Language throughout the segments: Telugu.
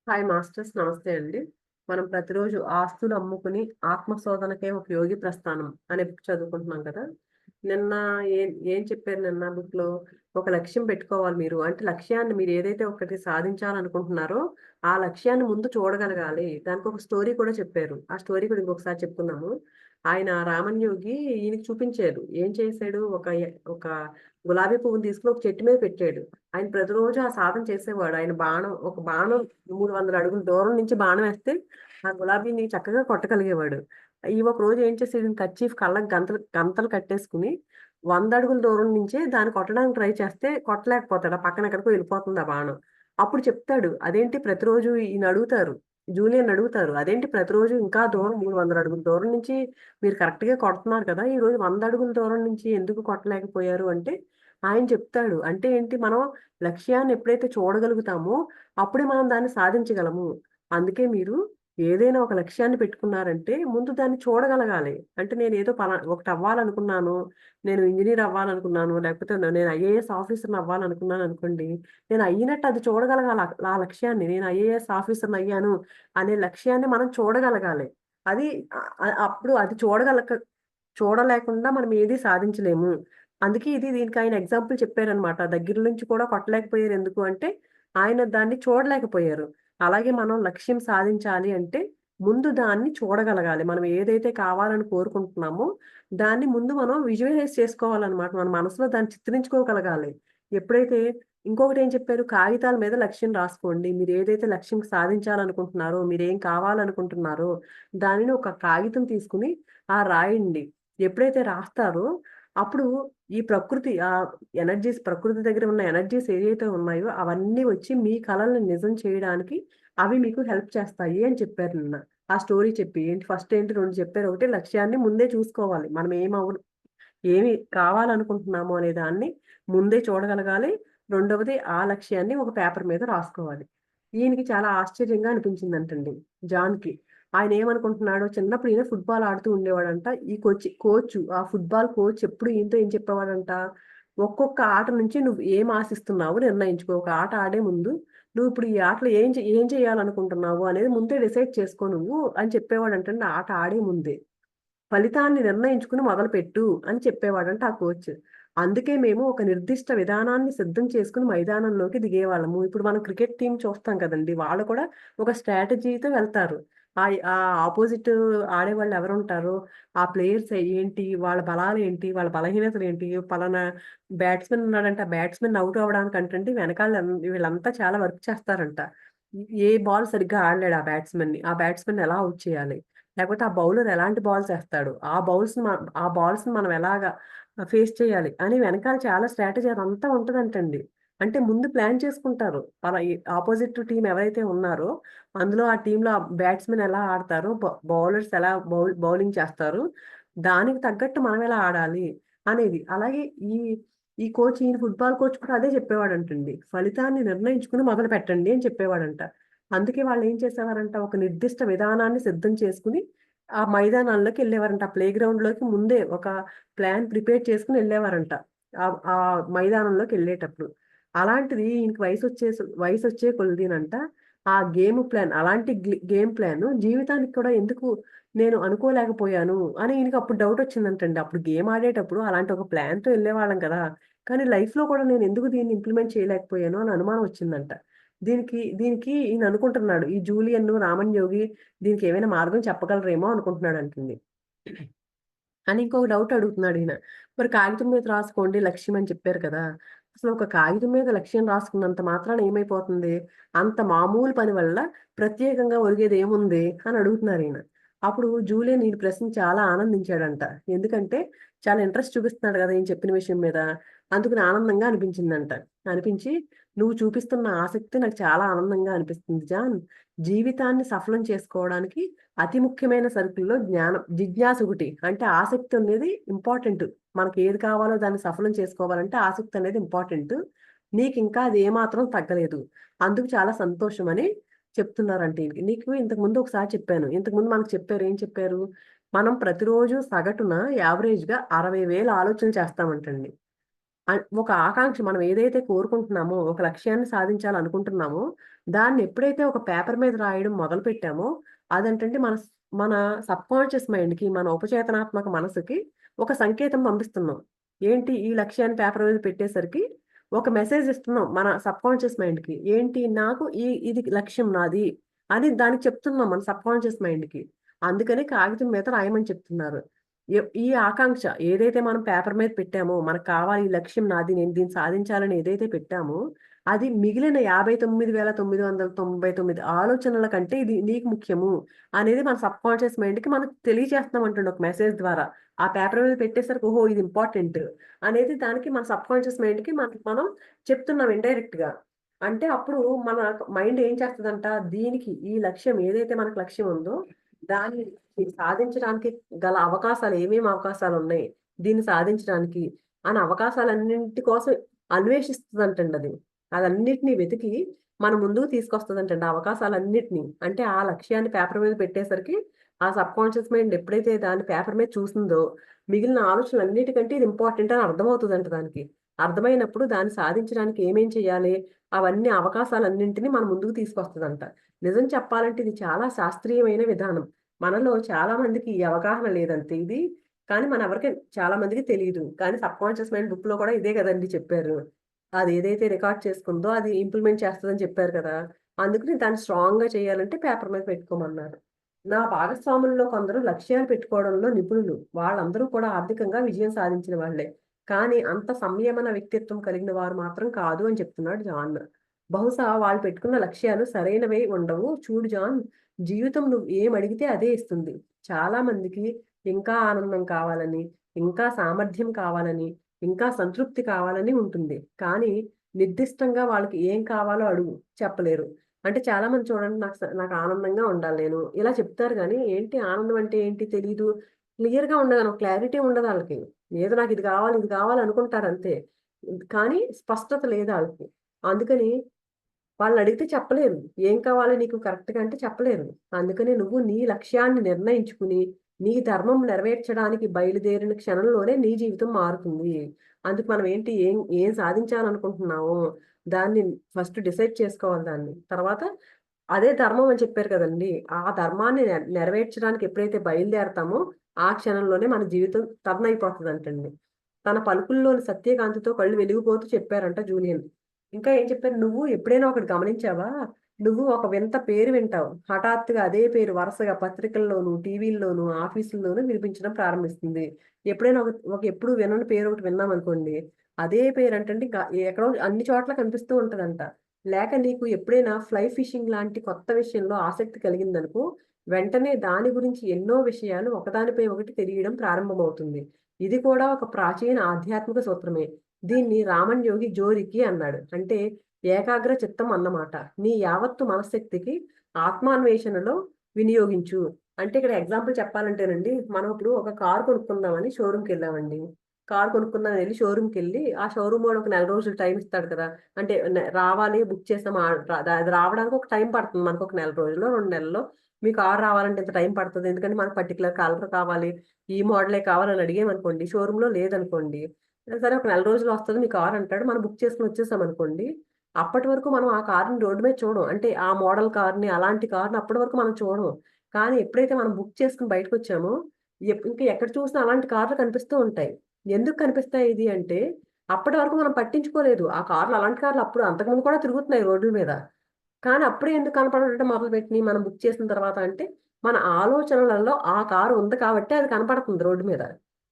హాయ్ మాస్టర్స్, నమస్తే అండి. మనం ప్రతిరోజు ఆస్తులు అమ్ముకుని ఆత్మశోధనకే ఒక యోగి ప్రస్థానం అనే బుక్ చదువుకుంటున్నాం కదా. నిన్న ఏం ఏం చెప్పారు నిన్న బుక్ లో? ఒక లక్ష్యం పెట్టుకోవాలి మీరు. అంటే లక్ష్యాన్ని మీరు ఏదైతే ఒకటి సాధించాలనుకుంటున్నారో ఆ లక్ష్యాన్ని ముందు చూడగలగాలి. దానికి ఒక స్టోరీ కూడా చెప్పారు. ఆ స్టోరీ కూడా ఇంకొకసారి చెప్పుకుందాము. ఆయన రామన్ యోగి ఈయనకి చూపించారు. ఏం చేశాడు? ఒక గులాబీ పువ్వుని తీసుకుని ఒక చెట్టు మీద పెట్టాడు. ఆయన ప్రతిరోజు ఆ సాధన చేసేవాడు. ఆయన ఒక బాణం 300 అడుగుల దూరం నుంచి బాణం వేస్తే ఆ గులాబీని చక్కగా కొట్టగలిగేవాడు. ఒక రోజు ఏం చేసాడు, కర్చీఫ్ కళ్ళకి గంతలు గంతలు కట్టేసుకుని 100 అడుగుల దూరం నుంచే దాన్ని కొట్టడానికి ట్రై చేస్తే కొట్టలేకపోతాడు. ఆ పక్కన ఎక్కడికో వెళ్ళిపోతుంది ఆ బాణం. అప్పుడు చెప్తాడు, అదేంటి ప్రతిరోజు ఈయన అడుగుతారు, జూలియన్ అడుగుతారు, అదేంటి ప్రతిరోజు ఇంకా దూరం 300 అడుగుల దూరం నుంచి మీరు కరెక్ట్ గా కొడుతున్నారు కదా, ఈ రోజు 100 అడుగుల దూరం నుంచి ఎందుకు కొట్టలేకపోయారు అంటే ఆయన చెప్తాడు. అంటే ఏంటి, మనం లక్ష్యాన్ని ఎప్పుడైతే చూడగలుగుతామో అప్పుడే మనం దాన్ని సాధించగలము. అందుకే మీరు ఏదైనా ఒక లక్ష్యాన్ని పెట్టుకున్నారంటే ముందు దాన్ని చూడగలగాలి. అంటే నేను ఏదో ఒకటి అవ్వాలనుకున్నాను, నేను ఇంజనీర్ అవ్వాలనుకున్నాను, లేకపోతే నేను ఐఏఎస్ ఆఫీసర్ని అవ్వాలనుకున్నాను అనుకోండి. నేను అయ్యినట్టు అది చూడగలగాలి. ఆ లక్ష్యాన్ని నేను ఐఏఎస్ ఆఫీసర్ని అయ్యాను అనే లక్ష్యాన్ని మనం చూడగలగాలి. అది అప్పుడు అది చూడలేకుండా మనం ఏది సాధించలేము. అందుకే దీనికి ఆయన ఎగ్జాంపుల్ చెప్పారనమాట. దగ్గర నుంచి కూడా కొట్టలేకపోయారు. ఎందుకు అంటే, ఆయన దాన్ని చూడలేకపోయారు. అలాగే మనం లక్ష్యం సాధించాలి అంటే, ముందు దాన్ని చూడగలగాలి. మనం ఏదైతే కావాలని కోరుకుంటున్నామో, దాన్ని ముందు మనం విజువలైజ్ చేసుకోవాలనమాట. మన మనసులో దాన్ని చిత్రించుకోగలగాలి. ఎప్పుడైతే ఇంకొకటేం చెప్పారు, కాగితాల మీద లక్ష్యం రాసుకోండి. మీరు ఏదైతే లక్ష్యం సాధించాలనుకుంటున్నారో, మీరేం కావాలనుకుంటున్నారో, దానిని ఒక కాగితం తీసుకొని రాయండి. ఎప్పుడైతే రాస్తారో, అప్పుడు ఈ ప్రకృతి దగ్గర ఉన్న ఎనర్జీస్ ఏవైతే ఉన్నాయో అవన్నీ వచ్చి మీ కలల్ని నిజం చేయడానికి అవి మీకు హెల్ప్ చేస్తాయి అని చెప్పారు నిన్న. ఆ స్టోరీ చెప్పి ఏంటి, ఫస్ట్ ఏంటి 2 చెప్పారు. ఒకటి, లక్ష్యాన్ని ముందే చూసుకోవాలి. మనం ఏమి కావాలనుకుంటున్నాము అనే దాన్ని ముందే చూడగలగాలి. రెండవది, ఆ లక్ష్యాన్ని ఒక పేపర్ మీద రాసుకోవాలి. ఈయనకి చాలా ఆశ్చర్యంగా అనిపించిందంటండి జాన్‌కి. ఆయనేమనుకుంటున్నాడు, చిన్నప్పుడు ఈయన ఫుట్‌బాల్ ఆడుతూ ఉండేవాడంట. ఈ కోచ్ ఆ ఫుట్‌బాల్ కోచ్ ఎప్పుడు ఈయనతో ఏం చెప్పేవాడంట, ఒక్కొక్క ఆట నుంచి నువ్వు ఏం ఆశిస్తున్నావో నిర్ణయించుకో. ఒక ఆట ఆడే ముందు నువ్వు ఇప్పుడు ఈ ఆటలో ఏం చేయాలనుకుంటున్నావు అనేది ముందే డిసైడ్ చేసుకో నువ్వు అని చెప్పేవాడంటండి ఆట ఆడే ముందే. ఫలితాన్ని నిర్ణయించుకుని మొదలుపెట్టు అని చెప్పేవాడంట ఆ కోచ్. అందుకే మేము ఒక నిర్దిష్ట విధానాన్ని సిద్ధం చేసుకొని మైదానంలోకి దిగేవాళ్ళము. ఇప్పుడు మనం క్రికెట్ టీమ్ చూస్తాం కదండీ! వాళ్ళు కూడా ఒక స్ట్రాటజీతో వెళ్తారు. ఆపోజిట్ ఆడేవాళ్ళు ఎవరుంటారో, ఆ ప్లేయర్స్ ఏంటి, వాళ్ళ బలాలేంటి, వాళ్ళ బలహీనతలేంటి, పలానా బ్యాట్స్‌మన్ ఉన్నాడంటే, ఆ బ్యాట్స్‌మన్ ఔట్ అవ్వడానికంటండి వెనకాల వీళ్ళంతా చాలా వర్క్ చేస్తారంట. ఏ బాల్ సరిగ్గా ఆడలేడు ఆ బ్యాట్స్‌మన్‌ని ఎలా ఔట్ చేయాలి? లేకపోతే ఆ బౌలర్ ఎలాంటి బాల్స్ ఏస్తాడు? ఆ బాల్స్‌ని మనం ఎలాగా ఫేస్ చేయాలి అని వెనకాల చాలా స్ట్రాటజీ అదంతా ఉంటదంటండి. అంటే ముందు ప్లాన్ చేసుకుంటారు. ఈ అపోజిట్ టీమ్ ఎవరైతే ఉన్నారో అందులో ఆ టీమ్‌లో బ్యాట్స్‌మెన్ ఎలా ఆడతారో, బౌలర్స్ ఎలా బౌలింగ్ చేస్తారు, దానికి తగ్గట్టు మనం ఎలా ఆడాలి అనేది. అలాగే ఈ ఈ ఈయన ఫుట్‌బాల్ కోచ్ కూడా అదే చెప్పేవాడంటండి. ఫలితాన్ని నిర్ణయించుకొని మొదలుపెట్టండి అని చెప్పేవాడంట. అందుకే వాళ్ళేం చేసేవారంట, ఒక నిర్దిష్ట విధానాన్ని సిద్ధం చేసుకొని, ఆ మైదానాల్లోకెళ్ళేవారంట. ఆ ప్లే గ్రౌండ్‌లోకి ముందే ఒక ప్లాన్ ప్రిపేర్ చేసుకొని ఎళ్ళేవారంట. ఆ మైదానంలోకెళ్ళేటప్పుడు. అలాంటిది ఈయనకి వయసొచ్చే కొలిదీనంట, ఆ అలాంటి గేమ్ ప్లాను జీవితానికి కూడా ఎందుకు నేను అనుకోలేకపోయాను అని ఈయనకప్పుడు డౌటొచ్చిందంటండి. అప్పుడు గేమ్ ఆడేటప్పుడు అలాంటి ఒక ప్లాన్‌తో ఎళ్ళేవాళ్ళం కదా! కానీ లైఫ్‌లో కూడా నేనెందుకు దీన్ని ఇంప్లిమెంట్ చేయలేకపోయాను అని అనుమానం వచ్చిందంట. దీనికి ఈయన అనుకుంటున్నాడు, ఈ జూలియన్, రామన్ యోగి దీనికేమైనా మార్గం చెప్పగలరేమో అనుకుంటున్నాడంటండి. అని ఇంకొక డౌట్ అడుగుతున్నాడీయన. మరి కాగితం మీద రాసుకోండి లక్ష్యం అని చెప్పారు కదా! అసలు ఒక కాగితం మీద లక్ష్యం రాసుకున్నంత మాత్రాన ఏమైపోతుంది? అంత మామూలు పని వల్ల ప్రత్యేకంగా ఒరిగేదేముంది అని అడుగుతున్నారీయన. అప్పుడు జూలియన్ ఈ ప్రశ్నకి చాలా ఆనందించాడంట. ఎందుకంటే చాలా ఇంట్రెస్ట్ చూపిస్తున్నాడు గదా, ఈయన చెప్పిన విషయం మీద. అందుకని ఆనందంగా అనిపించిందంట. అనిపించి, "నువ్వు చూపిస్తున్న ఆసక్తి నాకు చాలా ఆనందంగా అనిపిస్తుంది జాన్. జీవితాన్ని సఫలం చేసుకోవడానికి అతి ముఖ్యమైన సరుకుల్లో జిజ్ఞాస ఒకటి. అంటే ఆసక్తి అనేది ఇంపార్టెంట్. మనకి ఏది కావాలో దాన్ని సఫలం చేసుకోవాలంటే ఆసక్తి అనేది ఇంపార్టెంట్. నీకింకా అది ఏమాత్రం తగ్గలేదు. అందుకు చాలా సంతోషం" అని చెప్తున్నారంట ఈయనకి. నీకు ఇంతకుముందు ఒకసారి చెప్పాను. ఇంతకుముందు మనకు చెప్పారు. ఏం చెప్పారు? మనం ప్రతిరోజు సగటున యావరేజ్‌గా 60,000 ఆలోచనలు చేస్తామంటండి. ఒక ఆకాంక్ష మనం ఏదైతే కోరుకుంటున్నామో, ఒక లక్ష్యాన్ని సాధించాలనుకుంటున్నామో, దాన్ని ఎప్పుడైతే ఒక పేపర్ మీద రాయడం మొదలుపెట్టామో, అదేంటంటే మన సబ్‌కాన్షియస్ మైండ్‌కి, మన ఉపచేతనాత్మక మనసుకి ఒక సంకేతం పంపిస్తున్నాం. ఏంటి ఈ లక్ష్యాన్ని పేపర్ మీద పెట్టేసరికి ఒక మెసేజ్ ఇస్తున్నాం మన సబ్‌కాన్షియస్ మైండ్‌కి. ఏంటి నాకు ఇది లక్ష్యం నాది అని దానికి చెప్తున్నాం మన సబ్‌కాన్షియస్ మైండ్‌కి. అందుకని కాగితం మీద రాయమని చెప్తున్నారు. ఈ ఆకాంక్ష ఏదైతే మనం పేపర్ మీద పెట్టామో, మనకు కావాలి ఈ లక్ష్యం నాది, నేను దీన్ని సాధించాలని ఏదైతే పెట్టామో, అది మిగిలిన 59,999 ఆలోచనల కంటే ఇది నీకు ముఖ్యము అనేది మన సబ్‌కాన్షియస్ మైండ్‌కి మనం తెలియజేస్తున్నామంటండి ఒక మెసేజ్ ద్వారా. ఆ పేపర్ మీద పెట్టేసరికి ఓహో! ఇది ఇంపార్టెంట్ అనేది దానికి మన సబ్‌కాన్షియస్ మైండ్‌కి మనం చెప్తున్నాం ఇండైరెక్ట్‌గా. అంటే అప్పుడు మన మైండ్ ఏం చేస్తదంట, దీనికి ఈ లక్ష్యం ఏదైతే మనకు లక్ష్యం ఉందో, దాన్ని సాధించడానికి గల అవకాశాలు ఏమేమి అవకాశాలున్నాయి, దీన్ని సాధించడానికి అని అవకాశాలన్నింటి కోసం అన్వేషిస్తదంటండి అది. అదన్నిటిని వెతికి మన ముందుకు తీసుకొస్తదంటండి ఆ అవకాశాలన్నిటిని. అంటే ఆ లక్ష్యాన్ని పేపర్ మీద పెట్టేసరికి ఆ సబ్‌కాన్షియస్ మైండ్ ఎప్పుడైతే దాన్ని పేపర్ మీద చూసిందో, మిగిలిన ఆలోచనలన్నిటికంటే ఇది ఇంపార్టెంట్ అని అర్థమవుతదంట దానికి. అర్థమైనప్పుడు దాన్ని సాధించడానికి ఏమేం చేయాలి, అవన్నీ అవకాశాలన్నింటిని మన ముందుకు తీసుకొస్తదంట. నిజం చెప్పాలంటే ఇది చాలా శాస్త్రీయమైన విధానం. మనలో చాలా మందికి ఈ అవగాహన లేదంతే. కానీ మనెవరికీ చాలా మందికి తెలీదు. కానీ సబ్‌కాన్షియస్ మైండ్ బుక్‌లో కూడా ఇదే గదండీ చెప్పారు. అదేదైతే రికార్డ్ చేసుకుందో అది ఇంప్లిమెంట్ చేస్తదని చెప్పారు కదా! అందుకని దాన్ని స్ట్రాంగ్‌గా చేయాలంటే పేపర్ మీద పెట్టుకోమన్నారు. నా భాగస్వాముల్లో కొందరు లక్ష్యాలు పెట్టుకోవడంలో నిపుణులు. వాళ్ళందరూ కూడా ఆర్థికంగా విజయం సాధించిన వాళ్ళే. కానీ అంత సంయమన వ్యక్తిత్వం కలిగిన వారు మాత్రం కాదు అని చెప్తున్నాడు జాన్. బహుశా వాళ్ళు పెట్టుకున్న లక్ష్యాలు సరైనవై ఉండవు. చూడు జాన్, జీవితం నువ్వు ఏమడిగితే అదే ఇస్తుంది. చాలా మందికి ఇంకా ఆనందం కావాలని, ఇంకా సామర్థ్యం కావాలని, ఇంకా సంతృప్తి కావాలని ఉంటుంది. కానీ నిర్దిష్టంగా వాళ్ళకి ఏం కావాలో అడుగు చెప్పలేరు. అంటే చాలామంది చూడండి నాకు ఆనందంగా ఉండాలి నేను. ఇలా చెప్తారు గానీ, ఏంటి ఆనందం అంటే ఏంటి తెలీదు. క్లియర్‌గా ఉండదు. క్లారిటీ ఉండదాళ్ళకి. ఏదో నాకు ఇది కావాలి, ఇది కావాలి అనుకుంటారంతే. కానీ స్పష్టత లేదాళ్ళకి. అందుకని వాళ్ళనడిగితే చెప్పలేరు. ఏం కావాలి నీకు కరెక్ట్‌గా అంటే చెప్పలేరు. అందుకని నువ్వు నీ లక్ష్యాన్ని నిర్ణయించుకుని, నీ ధర్మం నెరవేర్చడానికి బయలుదేరిన క్షణంలోనే నీ జీవితం మారుతుంది. అందుకు మనం ఏం ఏం సాధించాలనుకుంటున్నామో దాన్ని ఫస్ట్ డిసైడ్ చేసుకోవాలి దాన్ని. తర్వాత అదే ధర్మం అని చెప్పారు కదండీ! ఆ ధర్మాన్ని నెరవేర్చడానికి ఎప్పుడైతే బయలుదేరతామో, ఆ క్షణంలోనే మన జీవితం టర్న్ అయిపోతదంటండి. తన పలుకుల్లోని సత్యకాంతితో కళ్ళు వెలిగిపోతూ చెప్పారంట జూలియన్. ఇంకా ఏం చెప్పారు, "నువ్వు ఎప్పుడైనా ఒకటి గమనించావా? నువ్వు ఒక వింత పేరు వింటావు. హఠాత్తుగా అదే పేరు వరుసగా పత్రికల్లోనూ, టీవీల్లోనూ, ఆఫీసుల్లోనూ వినిపించడం ప్రారంభిస్తుంది. ఎప్పుడైనా ఎప్పుడు వినని పేరు ఒకటి విన్నామనుకోండి, అదే పేరంటండి ఎక్కడో అన్ని చోట్ల కనిపిస్తూ ఉంటదంట. లేక నీకు ఎప్పుడైనా ఫ్లై ఫిషింగ్ లాంటి కొత్త విషయంలో ఆసక్తి కలిగిందనుకో, వెంటనే దాని గురించి ఎన్నో విషయాలు ఒకదానిపై ఒకటి తెలియడం ప్రారంభమవుతుంది. ఇది కూడా ఒక ప్రాచీన ఆధ్యాత్మిక సూత్రమే. దీన్ని రామన్ యోగి జోరికి అన్నాడు. అంటే ఏకాగ్ర చిత్తం అన్నమాట. నీ యావత్తు మనశ్శక్తికి ఆత్మాన్వేషణలో వినియోగించు. అంటే ఇక్కడ ఎగ్జాంపుల్ చెప్పాలంటేనండి, మనం ఇప్పుడు ఒక కార్ కొనుక్కుందామని షోరూమ్‌కెళ్ళామండి. కార్ కొనుక్కుందామని ఎళ్లి షోరూమ్‌కెళ్ళి, ఆ షోరూమ్ వాడు ఒక నెల రోజులు టైమ్ ఇస్తాడు కదా! అంటే రావాలి బుక్ చేసాం అది రావడానికి ఒక టైం పడుతుంది. మనకొక నెల రోజులో, 2 నెలల్లో మీ కార్ రావాలంటే ఇంత టైం పడతది. ఎందుకంటే మనకు పర్టిక్యులర్ కలర్ కావాలి, ఈ మోడలే కావాలని అడిగామనుకోండి, షోరూమ్‌లో లేదనుకోండి, సరే ఒక నెల రోజుల్లో వస్తది మీ కార్ అంటాడు. మనం బుక్ చేసుకొని వచ్చేసామనుకోండి, అప్పటి వరకు మనం ఆ కార్‌ని రోడ్డు మీద చూడం. అంటే ఆ మోడల్ కార్‌ని, అలాంటి కార్‌ని అప్పటి వరకు మనం చూడం. కానీ ఎప్పుడైతే మనం బుక్ చేసుకొని బయటకొచ్చామో, ఇంకా ఎక్కడ చూసినా అలాంటి కార్‌లు కనిపిస్తూ ఉంటాయి. ఎందుకు కనిపిస్తాయి ఇది అంటే, అప్పటి వరకు మనం పట్టించుకోలేదు. ఆ కార్‌లు అలాంటి కార్‌లు అప్పుడు అంతకుముందు కూడా తిరుగుతున్నాయి రోడ్ల మీద. కానీ అప్పుడే ఎందుకు కనపడటం మొదలుపెట్టినియి మనం బుక్ చేసిన తర్వాత అంటే, మన ఆలోచనలలో ఆ కారు ఉంది కాబట్టే అది కనపడుతుంది రోడ్డు మీద.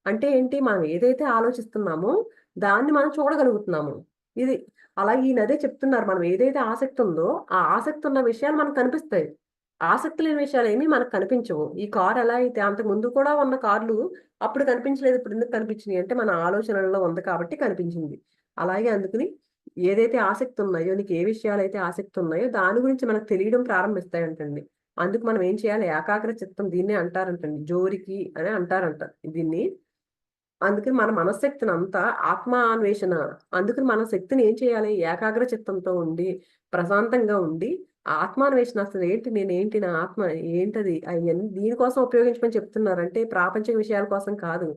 అంటే ఏంటి? మనం ఏదైతే ఆలోచిస్తున్నామో దాన్ని మనం చూడగలుగుతున్నాము. ఇది అలాగే ఈయనదే చెప్తున్నారు. మనం ఏదైతే ఆసక్తి ఉందో, ఆ ఆసక్తి ఉన్న విషయాలు మనకు కనిపిస్తాయి. ఆసక్తి లేని విషయాలేమి మనకు కనిపించవు. ఈ కార్ ఎలా అయితే అంతకుముందు కూడా ఉన్న కార్లు అప్పుడు కనిపించలేదు. ఇప్పుడెందుకు కనిపించినియి అంటే, మన ఆలోచనలలో ఉంది కాబట్టి కనిపించింది. అలాగే అందుకని ఏదైతే ఆసక్తున్నాయో, నీకు ఏ విషయాలైతే ఆసక్తున్నాయో దాని గురించి మనకు తెలియడం ప్రారంభిస్తాయంటండి. అందుకు మనం ఏం చేయాలి? ఏకాగ్ర చిత్తం దీన్నే అంటారంటండి. జోరికి అని అంటారంట దీన్ని. అందుకని మన మనశ్శక్తినంతా ఆత్మాన్వేషణ అందుకని మన శక్తిని ఏం చేయాలి? ఏకాగ్ర చిత్తంతో ఉండి, ప్రశాంతంగా ఉండి, ఆత్మాన్వేషణ అసలేంటి? నేనేంటి? నా ఆత్మ ఏంటది? అయన్నీ దీనికోసం ఉపయోగించమని చెప్తున్నారంటే ప్రాపంచిక విషయాల కోసం కాదు.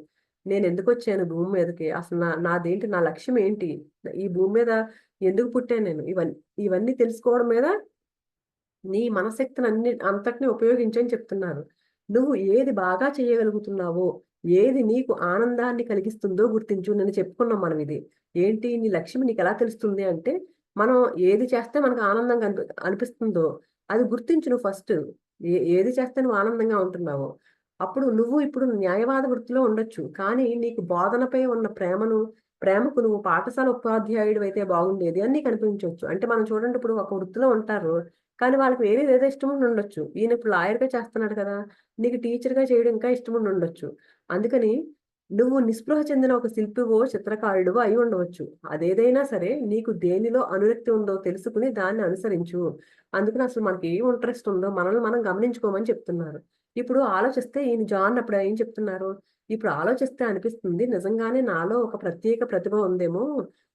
నేను ఎందుకు వచ్చాను భూమి మీదకి, అసలు నాదేంటి, నా లక్ష్యం ఏంటి, ఈ భూమి మీద ఎందుకు పుట్టాను నేను, ఇవన్నీ తెలుసుకోవడం మీద నీ మనశక్తిని అంతటిని ఉపయోగించని చెప్తున్నారు. నువ్వు ఏది బాగా చేయగలుగుతున్నావో, ఏది నీకు ఆనందాన్ని కలిగిస్తుందో గుర్తించు. నేను చెప్పుకున్నాం మనం ఇది. ఏంటి నీ లక్ష్యం నీకెలా తెలుస్తుంది అంటే, మనం ఏది చేస్తే మనకు ఆనందంగా అనిపిస్తుందో అది గుర్తించు నువ్వు ఫస్ట్. ఏది చేస్తే నువ్వు ఆనందంగా ఉంటున్నావో. అప్పుడు నువ్వు ఇప్పుడు న్యాయవాద వృత్తిలో ఉండొచ్చు. కానీ నీకు బోధనపై ఉన్న ప్రేమకు నువ్వు పాఠశాల ఉపాధ్యాయుడివైతే బాగుండేది అని నీకు అనిపించొచ్చు. అంటే మనం చూడండి, ఇప్పుడు ఒక వృత్తిలో ఉంటారు. కానీ వాళ్ళకి వేరేది ఏదో ఇష్టం ఉండి ఉండొచ్చు. ఈయన ఇప్పుడు లాయర్‌గా చేస్తున్నాడు కదా! నీకు టీచర్‌గా చేయడం ఇంకా ఇష్టం ఉండి ఉండొచ్చు. అందుకని నువ్వు నిస్పృహ చెందిన ఒక శిల్పివో, చిత్రకారుడివో అయి ఉండవచ్చు. అదేదైనా సరే నీకు దేనిలో అనురక్తి ఉందో తెలుసుకొని దాన్ని అనుసరించు. అందుకని అసలు మనకి ఏం ఇంట్రెస్ట్ ఉందో మనల్ని మనం గమనించుకోమని చెప్తున్నారు. ఇప్పుడు ఆలోచిస్తే ఈయన జాన్ అప్పుడు ఏం చెప్తున్నారు? ఇప్పుడు ఆలోచిస్తే అనిపిస్తుంది నిజంగానే నాలో ఒక ప్రత్యేక ప్రతిభ ఉందేమో!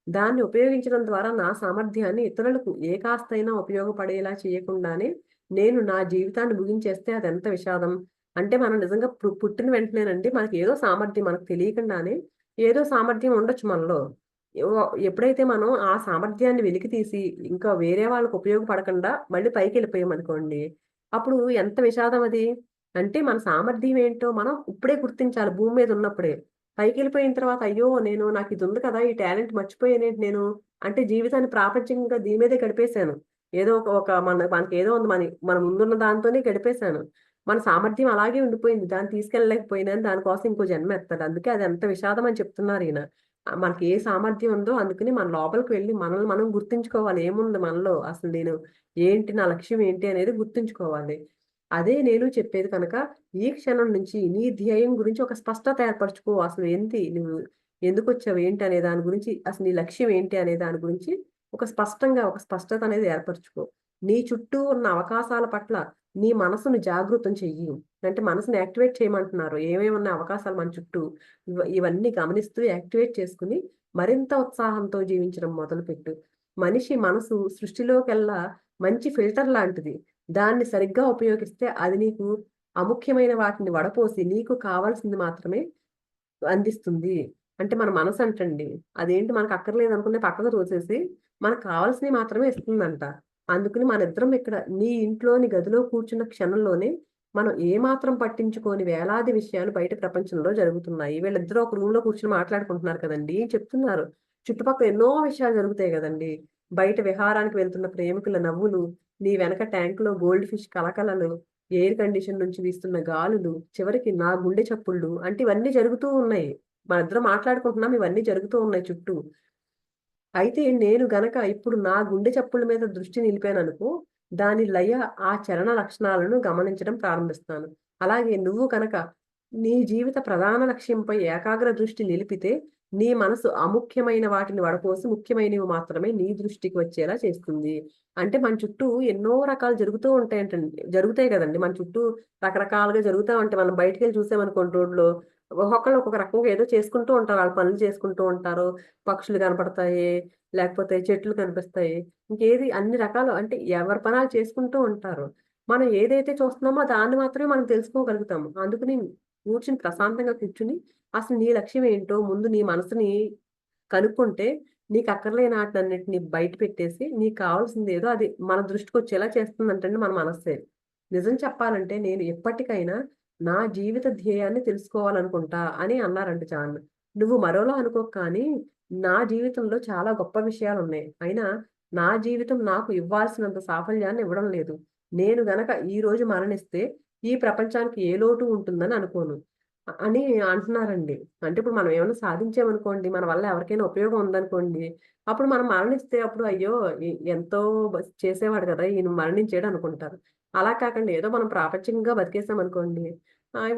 దాన్ని ఉపయోగించడం ద్వారా నా సామర్థ్యాన్ని ఇతరులకు ఏ కాస్తైనా ఉపయోగపడేలా చేయకుండానే నేను నా జీవితాన్ని ముగించేస్తే అదెంత విషాదం. అంటే మనం నిజంగా పుట్టిన వెంటనేనండి మనకి ఏదో సామర్థ్యం మనకు తెలియకుండానే ఏదో సామర్థ్యం ఉండొచ్చు మనలో. ఎప్పుడైతే మనం ఆ సామర్థ్యాన్ని వెలికితీసి ఇంకా వేరే వాళ్ళకి ఉపయోగపడకుండా మళ్ళీ పైకెళ్ళిపోయామనుకోండి, అప్పుడు ఎంత విషాదం అది. అంటే మన సామర్థ్యం ఏంటో మనం ఇప్పుడే గుర్తించాలి భూమి మీద ఉన్నప్పుడే. పైకెళ్ళిపోయిన తర్వాత అయ్యో! నాకిదుంది కదా! ఈ టాలెంట్ మర్చిపోయానేంటి నేను. అంటే జీవితాన్ని ప్రాపంచికంగా దీని మీదే గడిపేశాను. ఏదో ఒక ఒక మనకేదో ఉంది మన ముందున్న దాంతోనే గడిపేశాను. మన సామర్థ్యం అలాగే ఉండిపోయింది. దాన్ని తీసుకెళ్ళలేకపోయినాను. దానికోసం ఇంకో జన్మ ఎత్తాలి. అందుకే అది ఎంత విషాదం అని చెప్తున్నారీయన. మనకి ఏ సామర్థ్యం ఉందో అందుకని మన లోపలికి వెళ్లి మనల్ని మనం గుర్తించుకోవాలి. ఏముంది మనలో అసలు ఏంటి, నా లక్ష్యం ఏంటి అనేది గుర్తుంచుకోవాలి. అదే నేను చెప్పేది కనుక, ఈ క్షణం నుంచి నీ ధ్యేయం గురించి ఒక స్పష్టత ఏర్పరచుకో. అసలు ఏంటి నువ్వు ఎందుకొచ్చావు? ఏంటి అనే దాని గురించి, అసలు నీ లక్ష్యం ఏంటి అనే దాని గురించి ఒక స్పష్టత అనేది ఏర్పరచుకో. నీ చుట్టూ ఉన్న అవకాశాల పట్ల నీ మనసును జాగృతం చెయ్యి. అంటే మనసుని యాక్టివేట్ చేయమంటున్నారు. ఏమేమి ఉన్నాయి అవకాశాలు మన చుట్టూ. ఇవన్నీ గమనిస్తూ యాక్టివేట్ చేసుకొని మరింత ఉత్సాహంతో జీవించడం మొదలుపెట్టు. మనిషి మనసు సృష్టిలోకెల్లా మంచి ఫిల్టర్ లాంటిది. దాన్ని సరిగ్గా ఉపయోగిస్తే అది నీకు అముఖ్యమైన వాటిని వడపోసి నీకు కావాల్సింది మాత్రమే అందిస్తుంది. అంటే మన మనసంటండి. అదేంటి మనకు అక్కర్లేదనుకున్నయి పక్కకు తోసేసి, మనకు కావాల్సినయి మాత్రమే ఇస్తుందంట. అందుకని మనిద్దరం ఇక్కడ నీ ఇంట్లో నీ గదిలో కూర్చున్న క్షణంలోనే మనం ఏమాత్రం పట్టించుకోని వేలాది విషయాలు బయట ప్రపంచంలో జరుగుతున్నాయి. వీళ్ళిద్దరూ ఒక రూమ్‌లో కూర్చొని మాట్లాడుకుంటున్నారు కదండీ! చెప్తున్నారు. చుట్టుపక్కల ఎన్నో విషయాలు జరుగుతాయి గదండీ! బయట విహారానికి వెళ్తున్న ప్రేమికుల నవ్వులు, నీ వెనక ట్యాంక్‌లో గోల్డ్ ఫిష్ కలకలలు, ఎయిర్ కండిషన్ నుంచి వీస్తున్న గాలులు, చివరికి నా గుండె చప్పుళ్ళు అంటే ఇవన్నీ జరుగుతూ ఉన్నాయి. మనిద్దరం మాట్లాడుకుంటున్నాం. ఇవన్నీ జరుగుతూ ఉన్నాయి చుట్టూ. అయితే నేను గనక ఇప్పుడు నా గుండె చప్పుళ్ళ మీద దృష్టి నిలిపాననుకో, దాని లయ, ఆ చలన లక్షణాలను గమనించడం ప్రారంభిస్తాను. అలాగే నువ్వు కనుక నీ జీవిత ప్రధాన లక్ష్యంపై ఏకాగ్ర దృష్టి నిలిపితే, నీ మనసు అముఖ్యమైన వాటిని వడపోసి, ముఖ్యమైనవి మాత్రమే నీ దృష్టికి వచ్చేలా చేస్తుంది. అంటే మన చుట్టూ ఎన్నో రకాలు జరుగుతాయి గదండీ! మన చుట్టూ రకరకాలుగా జరుగుతా ఉంటాయి. మనం బయటికెళ్ళి చూసామనుకోండి రోడ్‌లో, ఒక్కొక్కళ్ళు ఒక్కొక్క రకంగా ఏదో చేసుకుంటూ ఉంటారు. ఆళ్ళ పనులు చేసుకుంటూ ఉంటారు. పక్షులు కనపడతాయి. లేకపోతే చెట్లు కనిపిస్తాయి. ఇంకేది అన్ని రకాలు అంటే ఎవరి పనాళ్ళు చేసుకుంటూ ఉంటారు. మనం ఏదైతే చూస్తున్నామో దాన్ని మాత్రమే మనం తెలుసుకోగలుగుతాము. అందుకని కూర్చొని ప్రశాంతంగా కూర్చొని అసలు నీ లక్ష్యం ఏంటో ముందు నీ మనసుని కనుక్కుంటే నీకక్కర్లేని ఆటినన్నిటిని బయట పెట్టేసి నీకు కావాల్సిందేదో అది మన దృష్టికొచ్చేలా చేస్తుందంటండి మన మనస్సే. నిజం చెప్పాలంటే నేను ఎప్పటికైనా నా జీవిత ధ్యేయాన్ని తెలుసుకోవాలనుకుంటా అని అన్నారంట చాన్. నువ్వు మరోలా అనుకోకు కానీ, నా జీవితంలో చాలా గొప్ప విషయాలున్నాయి. అయినా నా జీవితం నాకు ఇవ్వాల్సినంత సాఫల్యాన్ని ఇవ్వడం లేదు. నేను గనక ఈరోజు మరణిస్తే ఈ ప్రపంచానికి ఏ లోటు ఉంటుందని అనుకోను. అని అంటున్నారండి. అంటే ఇప్పుడు మనం ఏమన్నా సాధించామనుకోండి, మన వల్ల ఎవరికైనా ఉపయోగం ఉందనుకోండి, అప్పుడు మనం మరణిస్తే అప్పుడు అయ్యో! ఎంతో చేసేవాడు కదా! ఈయన మరణించాడు అనుకుంటారు. అలా కాకుండా ఏదో మనం ప్రాపంచికంగా బతికేసామనుకోండి,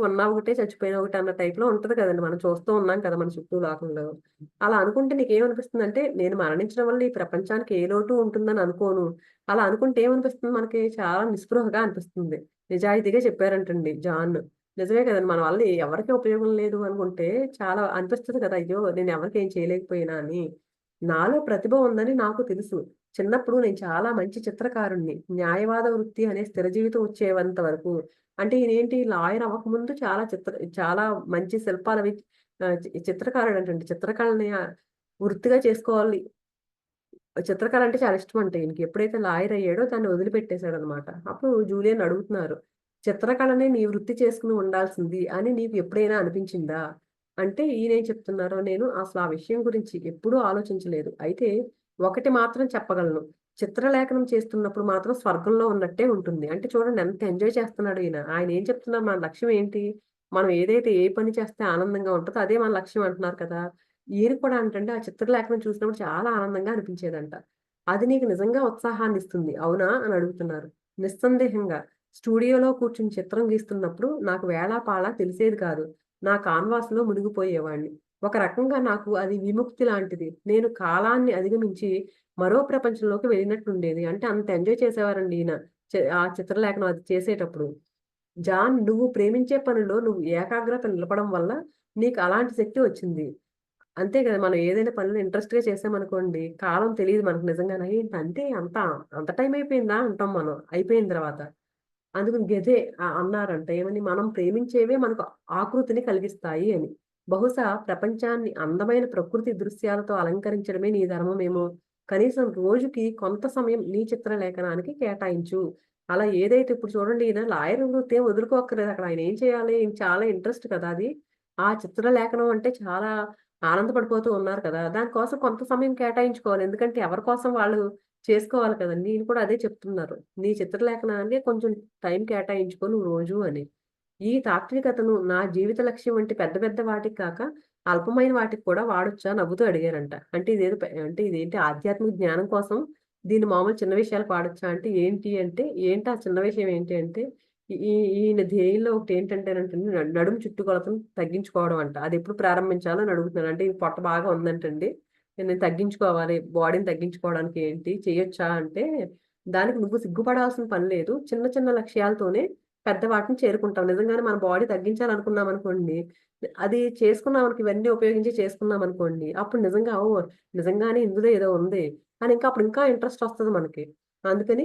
ఉన్నా ఒకటే, చచ్చిపోయినా ఒకటే అన్న టైప్‌లో ఉంటది కదండీ! మనం చూస్తూ ఉన్నాం కదా! మన చుట్టూ లోకంలో. అలా అనుకుంటే నీకేమనిపిస్తుందంటే, నేను మరణించడం వల్ల ఈ ప్రపంచానికి ఏ లోటు ఉంటుందని అనుకోను. అలా అనుకుంటే ఏమనిపిస్తుంది మనకి? చాలా నిస్పృహగా అనిపిస్తుంది. నిజాయితీగా చెప్పారంటండి జాన్. నిజమే కదండీ! మన వల్ల ఎవరికీ ఉపయోగం లేదు అనుకుంటే చాలా అనిపిస్తది కదా! అయ్యో! నేను ఎవరికీ ఏం చేయలేకపోయినా అని. నాలో ప్రతిభ ఉందని నాకు తెలుసు. చిన్నప్పుడు నేను చాలా మంచి చిత్రకారుడిని. న్యాయవాద వృత్తి అనే స్థిర జీవితం వచ్చేంత వరకు. అంటే ఈయనేంటి లాయర్ అవ్వకముందు చాలా మంచి శిల్పాలవి చిత్రకారుడు అంటండి చిత్రకళని వృత్తిగా చేసుకోవాలి. చిత్రకళ అంటే చాలా ఇష్టం అంట ఈయనకి. ఎప్పుడైతే లాయర్ అయ్యాడో దాన్ని వదిలిపెట్టేశాడనమాట. అప్పుడు జూలియన్ అడుగుతున్నారు, "చిత్రకళనే నీ వృత్తి చేసుకొని ఉండాల్సింది అని నీకు ఎప్పుడైనా అనిపించిందా?" అంటే ఈయనేం చెప్తున్నారో, "నేను అసలు ఆ విషయం గురించి ఎప్పుడూ ఆలోచించలేదు. అయితే ఒకటి మాత్రం చెప్పగలను. చిత్రలేఖనం చేస్తున్నప్పుడు మాత్రం స్వర్గంలో ఉన్నట్టే ఉంటుంది." అంటే చూడండి ఎంత ఎంజాయ్ చేస్తున్నాడో ఈయన. ఆయన ఏం చెప్తున్నారు, మన లక్ష్యం ఏంటి? మనం ఏదైతే ఏ పని చేస్తే ఆనందంగా ఉంటదో అదే మన లక్ష్యం అంటున్నారు కదా! ఈయన కూడా ఏంటంటే ఆ చిత్రలేఖనం చూసినప్పుడు చాలా ఆనందంగా అనిపించేదంట. అది నీకు నిజంగా ఉత్సాహాన్నిస్తుంది. అవునా? అని అడుగుతున్నారు. నిస్సందేహంగా. స్టూడియోలో కూర్చొని చిత్రం గీస్తున్నప్పుడు నాకు వేళాపాళా తెలిసేది కాదు. నా కాన్వాస్‌లో మునిగిపోయేవాడిని. ఒక రకంగా నాకు అది విముక్తి లాంటిది. నేను కాలాన్ని అధిగమించి మరో ప్రపంచంలోకి వెళ్ళినట్టుండేది. అంటే అంత ఎంజాయ్ చేసేవారండి ఈయన. ఆ చిత్రలేఖనం అది చేసేటప్పుడు. జాన్, నువ్వు ప్రేమించే పనిలో నువ్వు ఏకాగ్రత నిలపడం వల్ల నీకు అలాంటి శక్తి వచ్చింది. అంతే కదా! మనం ఏదైనా పనిలో ఇంట్రెస్ట్‌గా చేసామనుకోండి, కాలం తెలీదు మనకు నిజంగానే. ఏంటి అంతే అంత టైం అయిపోయిందా అంటాం మనం అయిపోయిన తర్వాత. అందుకని గదే అన్నారంట. ఏమని? మనం ప్రేమించేవే మనకు ఆకృతిని కలిగిస్తాయి అని. బహుశా ప్రపంచాన్ని అందమైన ప్రకృతి దృశ్యాలతో అలంకరించడమే నీ ధర్మమేమో! కనీసం రోజుకి కొంత సమయం నీ చిత్రలేఖనానికి కేటాయించు. అలా ఏదైతే ఇప్పుడు చూడండి ఈయన లాయర్ వృత్తి ఏం వదులుకోక్కర్లేదు అక్కడ. ఆయన ఏం చేయాలి? ఈయనకి చాలా ఇంట్రెస్ట్ కదా అది. ఆ చిత్రలేఖనం అంటే చాలా ఆనందపడిపోతూ ఉన్నారు కదా! దానికోసం కొంత సమయం కేటాయించుకోవాలి. ఎందుకంటే ఎవరి కోసం వాళ్ళు చేసుకోవాలి కదండీ! ఈయన కూడా అదే చెప్తున్నారు. నీ చిత్రలేఖనాన్ని కొంచెం టైం కేటాయించుకో నువ్వు రోజు అని. ఈ తాత్వికతను నా జీవిత లక్ష్యం వంటి పెద్ద పెద్ద వాటికి కాక, అల్పమైన వాటికి కూడా వాడొచ్చా? నవ్వుతూ అడిగారంట. అంటే ఇదేదో అంటే ఇదేంటి ఆధ్యాత్మిక జ్ఞానం కోసం దీన్ని మామూలు చిన్న విషయాలకు వాడొచ్చా? అంటే ఏంటి అంటే, ఏంటి ఆ చిన్న విషయం ఏంటి అంటే, ఈయన ధ్యేయంలో ఒకటేంటంటేనంటండి నడుము చుట్టుకొలతను తగ్గించుకోవడం అంట. అదెప్పుడు ప్రారంభించాలో అని అడుగుతున్నాను. అంటే ఈయనకి పొట్ట బాగా ఉందంటండి. నేను తగ్గించుకోవాలి. బాడీని తగ్గించుకోవడానికి ఏంటి చేయొచ్చా? అంటే, దానికి నువ్వు సిగ్గుపడాల్సిన పని లేదు. చిన్న చిన్న లక్ష్యాలతోనే పెద్ద వాటిని చేరుకుంటాం. నిజంగానే మన బాడీ తగ్గించాలనుకున్నామనుకోండి, అది చేసుకున్నామనుకో ఇవన్నీ ఉపయోగించి చేసుకున్నామనుకోండి, అప్పుడు నిజంగా ఓహ్! నిజంగానే ఇందులో ఏదో ఉంది అని అప్పుడు ఇంకా ఇంట్రెస్ట్ ఒస్తది మనకి. అందుకని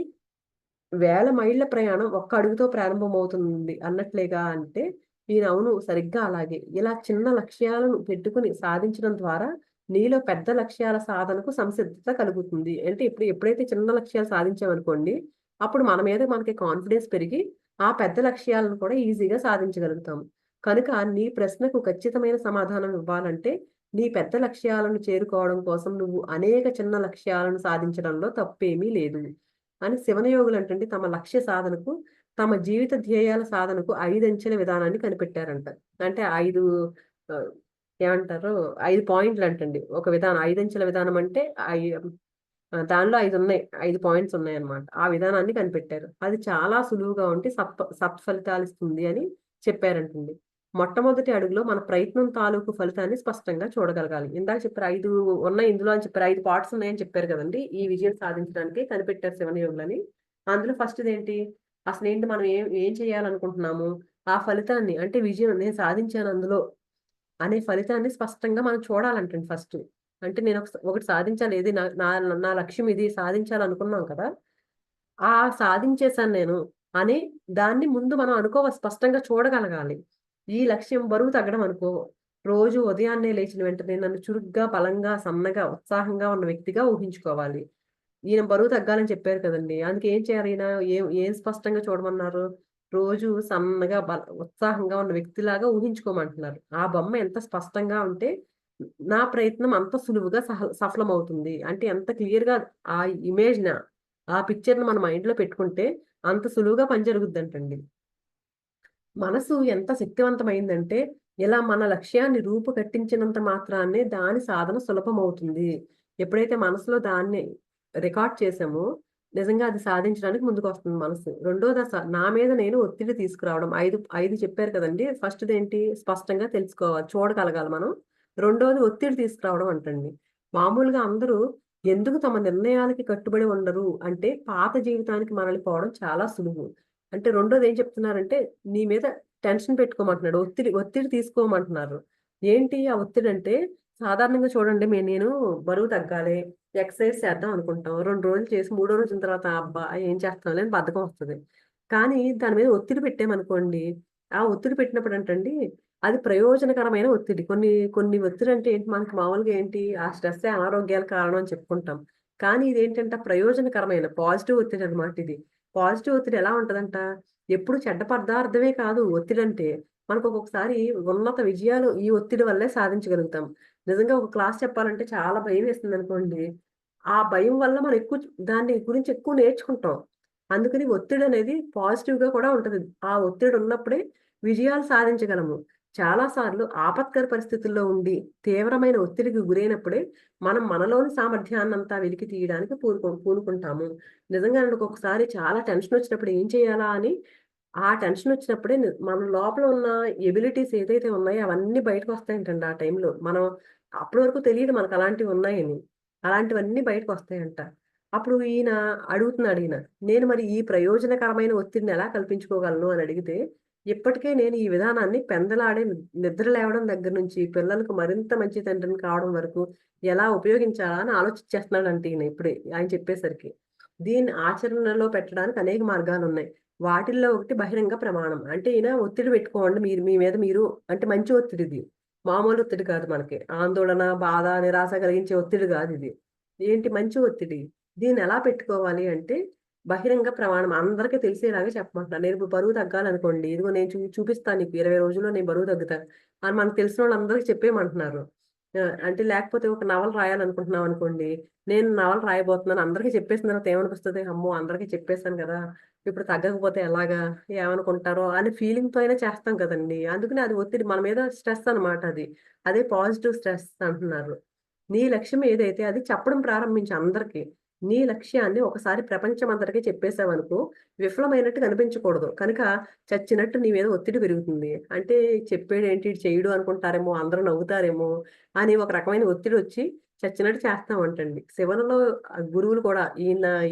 వేల మైళ్ళ ప్రయాణం ఒక్క అడుగుతో ప్రారంభమవుతుంది అన్నట్లేగా అంటే, ఈయన అవును సరిగ్గా అలాగే. ఇలా చిన్న లక్ష్యాలను పెట్టుకొని సాధించడం ద్వారా నీలో పెద్ద లక్ష్యాల సాధనకు సంసిద్ధత కలుగుతుంది. అంటే ఎప్పుడైతే చిన్న లక్ష్యాలు సాధించామనుకోండి, అప్పుడు మన మీద మనకి కాన్ఫిడెన్స్ పెరిగి, ఆ పెద్ద లక్ష్యాలను కూడా ఈజీగా సాధించగలుగుతాం. కనుక నీ ప్రశ్నకు ఖచ్చితమైన సమాధానం ఇవ్వాలంటే, నీ పెద్ద లక్ష్యాలను చేరుకోవడం కోసం నువ్వు అనేక చిన్న లక్ష్యాలను సాధించడంలో తప్పేమీ లేదు. అని శివనయోగులంటండి తమ లక్ష్య సాధనకు, తమ జీవిత ధ్యేయాల సాధనకు 5 అంచెల విధానాన్ని కనిపెట్టారంట. అంటే 5 ఆహ్, ఏమంటారు 5 పాయింట్లంటండి. ఒక విధానం 5 అంచెల విధానం అంటే దానిలో 5 ఉన్నాయి. 5 పాయింట్స్ ఉన్నాయన్నమాట. ఆ విధానాన్ని కనిపెట్టారు. అది చాలా సులువుగా ఉండి సత్ఫలితాలిస్తుంది అని చెప్పారంటండి. మొట్టమొదటి అడుగులో మన ప్రయత్నం తాలూకు ఫలితాన్ని స్పష్టంగా చూడగలగాలి. ఇందాక చెప్పారు 5 ఉన్నాయి ఇందులో అని చెప్పారు. 5 పార్ట్స్ ఉన్నాయని చెప్పారు కదండీ! ఈ విజయం సాధించడానికి కనిపెట్టారు శివనయోగులని. అందులో ఫస్ట్‌దేంటి? అసలేంటి మనం ఏం ఏం చేయాలనుకుంటున్నాము? ఆ ఫలితాన్ని అంటే విజయం నేను సాధించాను అందులో అనే ఫలితాన్ని స్పష్టంగా మనం చూడాలంటండి ఫస్టు. అంటే ఒకటి సాధించాలి. ఏది నా నా నా లక్ష్యం ఇది సాధించాలనుకున్నాం కదా! సాధించేసాను నేను అని దాన్ని ముందు మనం స్పష్టంగా చూడగలగాలి. ఈ లక్ష్యం బరువు తగ్గడం అనుకో, రోజు ఉదయాన్నే లేచిన వెంటనే నన్ను చురుగ్గా, బలంగా, సన్నగా, ఉత్సాహంగా ఉన్న వ్యక్తిగా ఊహించుకోవాలి. ఈయన బరువు తగ్గాలని చెప్పారు కదండీ! అందుకే ఏం చేయాలి ఈయన? ఏం స్పష్టంగా చూడమన్నారు? రోజు సన్నగా ఉత్సాహంగా ఉన్న వ్యక్తిలాగా ఊహించుకోమంటున్నారు. ఆ బొమ్మ ఎంత స్పష్టంగా ఉంటే, నా ప్రయత్నం అంత సులువుగా సఫలమవుతుంది. అంటే ఎంత క్లియర్‌గా ఆ ఇమేజ్‌న ఆ పిక్చర్‌ని మన మైండ్‌లో పెట్టుకుంటే, అంత సులువుగా పని జరుగుద్దంటండి. మనసు ఎంత శక్తివంతమైందంటే, ఇలా మన లక్ష్యాన్ని రూపుకట్టించినంత మాత్రాన్నే దాని సాధన సులభమవుతుంది. ఎప్పుడైతే మనసులో దాన్ని రికార్డ్ చేసామో, నిజంగా అది సాధించడానికి ముందుకొస్తుంది మనసు. రెండో దశ నా మీద నేను ఒత్తిడి తీసుకురావడం. 5 చెప్పారు కదండీ! ఫస్ట్‌దేంటి స్పష్టంగా తెలుసుకోవాలి. చూడగలగాలి మనం. రెండోది ఒత్తిడి తీసుకురావడం అంటండి. మామూలుగా అందరూ ఎందుకు తమ నిర్ణయాలకి కట్టుబడి ఉండరు అంటే, పాత జీవితానికి మరలిపోవడం చాలా సులువు. అంటే రెండోది ఏం చెప్తున్నారంటే, నీ మీద టెన్షన్ పెట్టుకోమంటున్నాడు. ఒత్తిడి తీసుకోమంటున్నారు. ఏంటి ఆ ఒత్తిడంటే, సాధారణంగా చూడండి నేను బరువు తగ్గాలి, ఎక్సర్సైజ్ చేద్దాం అనుకుంటాం. 2 రోజులు చేసి మూడో రోజున తర్వాత అబ్బా! ఏం చేస్తాంలే అని బద్ధకం వస్తది. కానీ దాని మీద ఒత్తిడి పెట్టామనుకోండి, ఆ ఒత్తిడి పెట్టినప్పుడంటండి అది ప్రయోజనకరమైన ఒత్తిడి. కొన్ని కొన్ని ఒత్తిడి అంటే ఏంటి మనకి మామూలుగా ఏంటి ఆ స్ట్రెస్సే అనారోగ్యాలకు కారణం అని చెప్పుకుంటాం. కానీ ఇదేంటంటే ప్రయోజనకరమైన పాజిటివ్ ఒత్తిడి అనమాట ఇది. పాజిటివ్ ఒత్తిడి ఎలా ఉంటదంట, ఎప్పుడు చెడ్డ పదార్థమే కాదు ఒత్తిడంటే. మనకు ఒక్కొక్కసారి ఉన్నత విజయాలు ఈ ఒత్తిడి వల్లే సాధించగలుగుతాం. నిజంగా ఒక క్లాస్ చెప్పాలంటే చాలా భయమేసిందనుకోండి. ఆ భయం వల్ల మనం ఎక్కువ దాన్ని గురించి ఎక్కువ నేర్చుకుంటాం. అందుకని ఒత్తిడనేది పాజిటివ్‌గా కూడా ఉంటది. ఆ ఒత్తిడి ఉన్నప్పుడే విజయాలు సాధించగలము. చాలా సార్లు ఆపత్కర పరిస్థితుల్లో ఉండి, తీవ్రమైన ఒత్తిడికి గురైనప్పుడే మనం మనలోని సామర్థ్యాన్నంతా వెలికి తీయడానికి పూనుకుంటాము. నిజంగానండి ఒక్కొక్కసారి చాలా టెన్షనొచ్చినప్పుడు ఏం చేయాలా అని, ఆ టెన్షనొచ్చినప్పుడే మన లోపల ఉన్న ఎబిలిటీస్ ఏదైతే ఉన్నాయో అవన్నీ బయటకొస్తాయంటండి ఆ టైంలో. మనం అప్పటి వరకు తెలీదు మనకలాంటివున్నాయని. అలాంటివన్నీ బయటకొస్తాయంట. అప్పుడు అడుగుతున్నాడు. నేను మరి ఈ ప్రయోజనకరమైన ఒత్తిడిని ఎలా కల్పించుకోగలను అని అడిగితే, ఇప్పటికే నేను ఈ విధానాన్ని పెందలాడే నిద్ర లేవడం దగ్గర నుంచి పిల్లలకు మరింత మంచి తండ్రిని కావడం వరకు ఎలా ఉపయోగించాలా అని ఆలోచించేస్తున్నాడంట ఇప్పుడే ఆయన చెప్పేసరికి. దీన్ని ఆచరణలో పెట్టడానికి అనేక మార్గాలున్నాయి. వాటిల్లో ఒకటి బహిరంగ ప్రమాణం. అంటే ఒత్తిడి పెట్టుకోండి మీరు మీ మీద మీరు అంటే మంచి ఒత్తిడిది. మామూలు ఒత్తిడి కాదు మనకి. ఆందోళన, బాధ, నిరాశ కలిగించే ఒత్తిడి గాదిది. ఏంటి మంచి ఒత్తిడి. దీన్నెలా పెట్టుకోవాలి అంటే, బహిరంగ ప్రమాణం అందరికి తెలిసేలాగా చెప్పమంటున్నారు. నేనిప్పుడు బరువు తగ్గాలనుకోండి, ఇదిగో నేను చూపిస్తాను నీకు 20 రోజుల్లో నేను బరువు తగ్గుతా అని మనకు తెలిసినోళ్ళందరికి చెప్పేయమంటున్నారు. అంటే లేకపోతే ఒక నవల రాయాలనుకుంటున్నామనుకోండి, నేను నవల రాయబోతున్నాను అందరికి చెప్పేసిన తర్వాత ఏమనిపిస్తది, అమ్మో! అందరికి చెప్పేసాను గదా! ఇప్పుడు తగ్గకపోతే ఎలాగా? ఏమనుకుంటారో అనే ఫీలింగ్‌తో అయినా చేస్తాం కదండీ! అందుకని అది ఒత్తిడి మన మీద స్ట్రెస్ అనమాట అది. అదే పాజిటివ్ స్ట్రెస్ అంటున్నారు. నీ లక్ష్యం ఏదైతే అది చెప్పడం ప్రారంభించు అందరికి. నీ లక్ష్యాన్ని ఒకసారి ప్రపంచమంతటికి చెప్పేసావనుకో, విఫలమైనట్టు కనిపించకూడదు. కనుక చచ్చినట్టు నీ మీద ఒత్తిడి పెరుగుతుంది. అంటే చెప్పాడేంటి ఈడు చెయ్యడు అనుకుంటారేమో, అందరూ నవ్వుతారేమో అని ఒక రకమైన ఒత్తిడొచ్చి చచ్చినట్టు చేస్తామంటండి. శివనలో గురువులు కూడా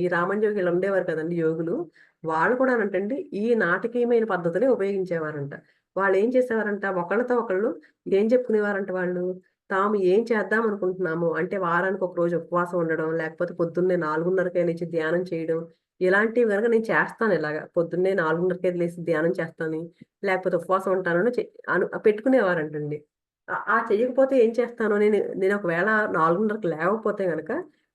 ఈ రామంజోగి వీళ్ళు ఉండేవారు కదండీ యోగులు. వాళ్ళు కూడానంటండి ఈ నాటకీయమైన పద్ధతులే ఉపయోగించేవారంట. వాళ్ళేం చేసేవారంట ఒకళ్ళతో ఒకళ్ళు ఏం చెప్పుకునేవారంట వాళ్ళు? తాము ఏం చేద్దాం అనుకుంటున్నామో, అంటే వారానికి ఒక రోజు ఉపవాసం ఉండడం, లేకపోతే పొద్దున్నే 4:30కే లేచి ధ్యానం చేయడం, ఇలాంటివి గనక నేను చేస్తాను ఇలాగ. పొద్దున్నే 4:30కే లేసి ధ్యానం చేస్తాను, లేకపోతే ఉపవాసం ఉంటానని పెట్టుకునేవారంటండి. ఆ చెయ్యకపోతే ఏం చేస్తాను నేను ఒకవేళ 4:30కి లేవకపోతే గనక,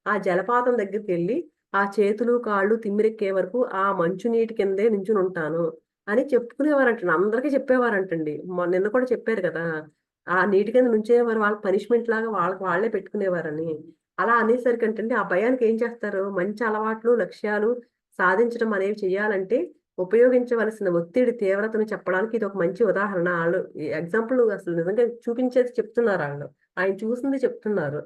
ఆ జలపాతం దగ్గరికెళ్ళి, ఆ చేతులు, కాళ్ళు తిమ్మిరెక్కే వరకు ఆ మంచు నీటి కిందే నించునుంటాను అని చెప్పుకునేవారంటండి. అందరికీ చెప్పేవారంటండి. నిన్న కూడా చెప్పారు కదా! ఆ నీటి కింద నుంచేవారు. వాళ్ళకి పనిష్మెంట్ లాగా వాళ్ళకి వాళ్ళే పెట్టుకునేవారని. అలా అనేసరికంటండి ఆ భయానికి ఏం చేస్తారు, మంచి అలవాట్లు, లక్ష్యాలు సాధించడం అనేవి చేయాలంటే ఉపయోగించవలసిన ఒత్తిడి తీవ్రతను చెప్పడానికి ఇదొక మంచి ఉదాహరణ. ఎగ్జాంపుల్ అసలు నిజంగా చూపించేది చెప్తున్నారాళ్ళు. ఆయన చూసింది చెప్తున్నారు.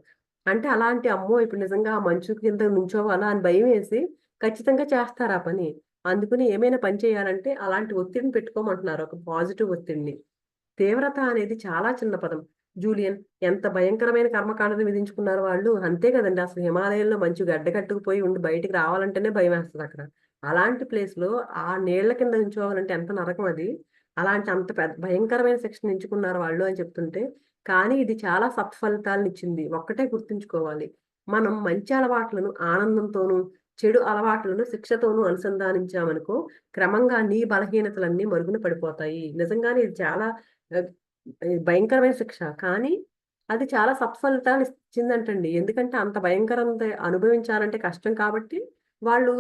అంటే అలాంటి అమ్మో! ఇప్పుడు నిజంగా ఆ మంచు కింద నుంచోవాలా అని భయమేసి ఖచ్చితంగా చేస్తారు ఆ పని. అందుకని ఏమైనా పని చేయాలంటే అలాంటి ఒత్తిడిని పెట్టుకోమంటున్నారు. ఒక పాజిటివ్ ఒత్తిడిని. తీవ్రత అనేది చాలా చిన్న పదం. జూలియన్ ఎంత భయంకరమైన కర్మకాండను విధించుకున్నారు వాళ్ళు. అంతే కదండీ! అసలు హిమాలయంలో మంచు గడ్డ కట్టుకుపోయి ఉండి బయటికి రావాలంటేనే భయమేస్తదక్కడ. అలాంటి ప్లేస్‌లో ఆ నీళ్ల కింద నించోవాలంటే ఎంత నరకం అది. అలాంటి అంత భయంకరమైన శిక్షను ఎంచుకున్నారు వాళ్ళు అని చెప్తుంటే, కానీ ఇది చాలా సత్ఫలితాలనిచ్చింది. ఒక్కటే గుర్తుంచుకోవాలి. మనం మంచి అలవాట్లను ఆనందంతోనూ, చెడు అలవాట్లను శిక్షతోనూ అనుసంధానించామనుకో, క్రమంగా నీ బలహీనతలన్నీ మరుగున పడిపోతాయి. నిజంగానే ఇది చాలా ఆహ్, భయంకరమైన శిక్ష. కానీ అది చాలా సత్ఫలితాలిచ్చిందంటండి. ఎందుకంటే అంత భయంకరంత అనుభవించాలంటే కష్టం కాబట్టి, వాళ్ళు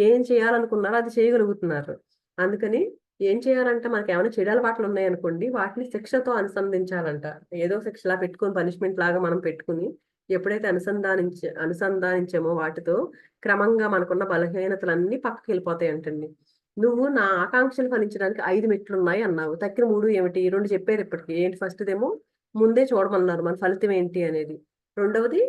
ఏం చేయాలనుకున్నారో అది చేయగలుగుతున్నారు. అందుకని ఏం చేయాలంటే మనకేమైనా చెడు అలవాట్లున్నాయనుకోండి, వాటిని శిక్షతో అనుసంధించాలంట. ఏదో శిక్షలా పెట్టుకొని పనిష్మెంట్ లాగా మనం పెట్టుకొని, ఎప్పుడైతే అనుసంధానించామో వాటితో, క్రమంగా మనకున్న బలహీనతలన్నీ పక్కకెళ్ళిపోతాయంటండి. నువ్వు నా ఆకాంక్షలు ఫలించడానికి 5 మెట్లున్నాయి అన్నావు. తక్కిన 3 ఏమిటి? 2 చెప్పారిప్పటికి. ఏంటి ఫస్ట్‌దేమో ముందే చూడమన్నారు మన ఫలితం ఏంటి అనేది. రెండవది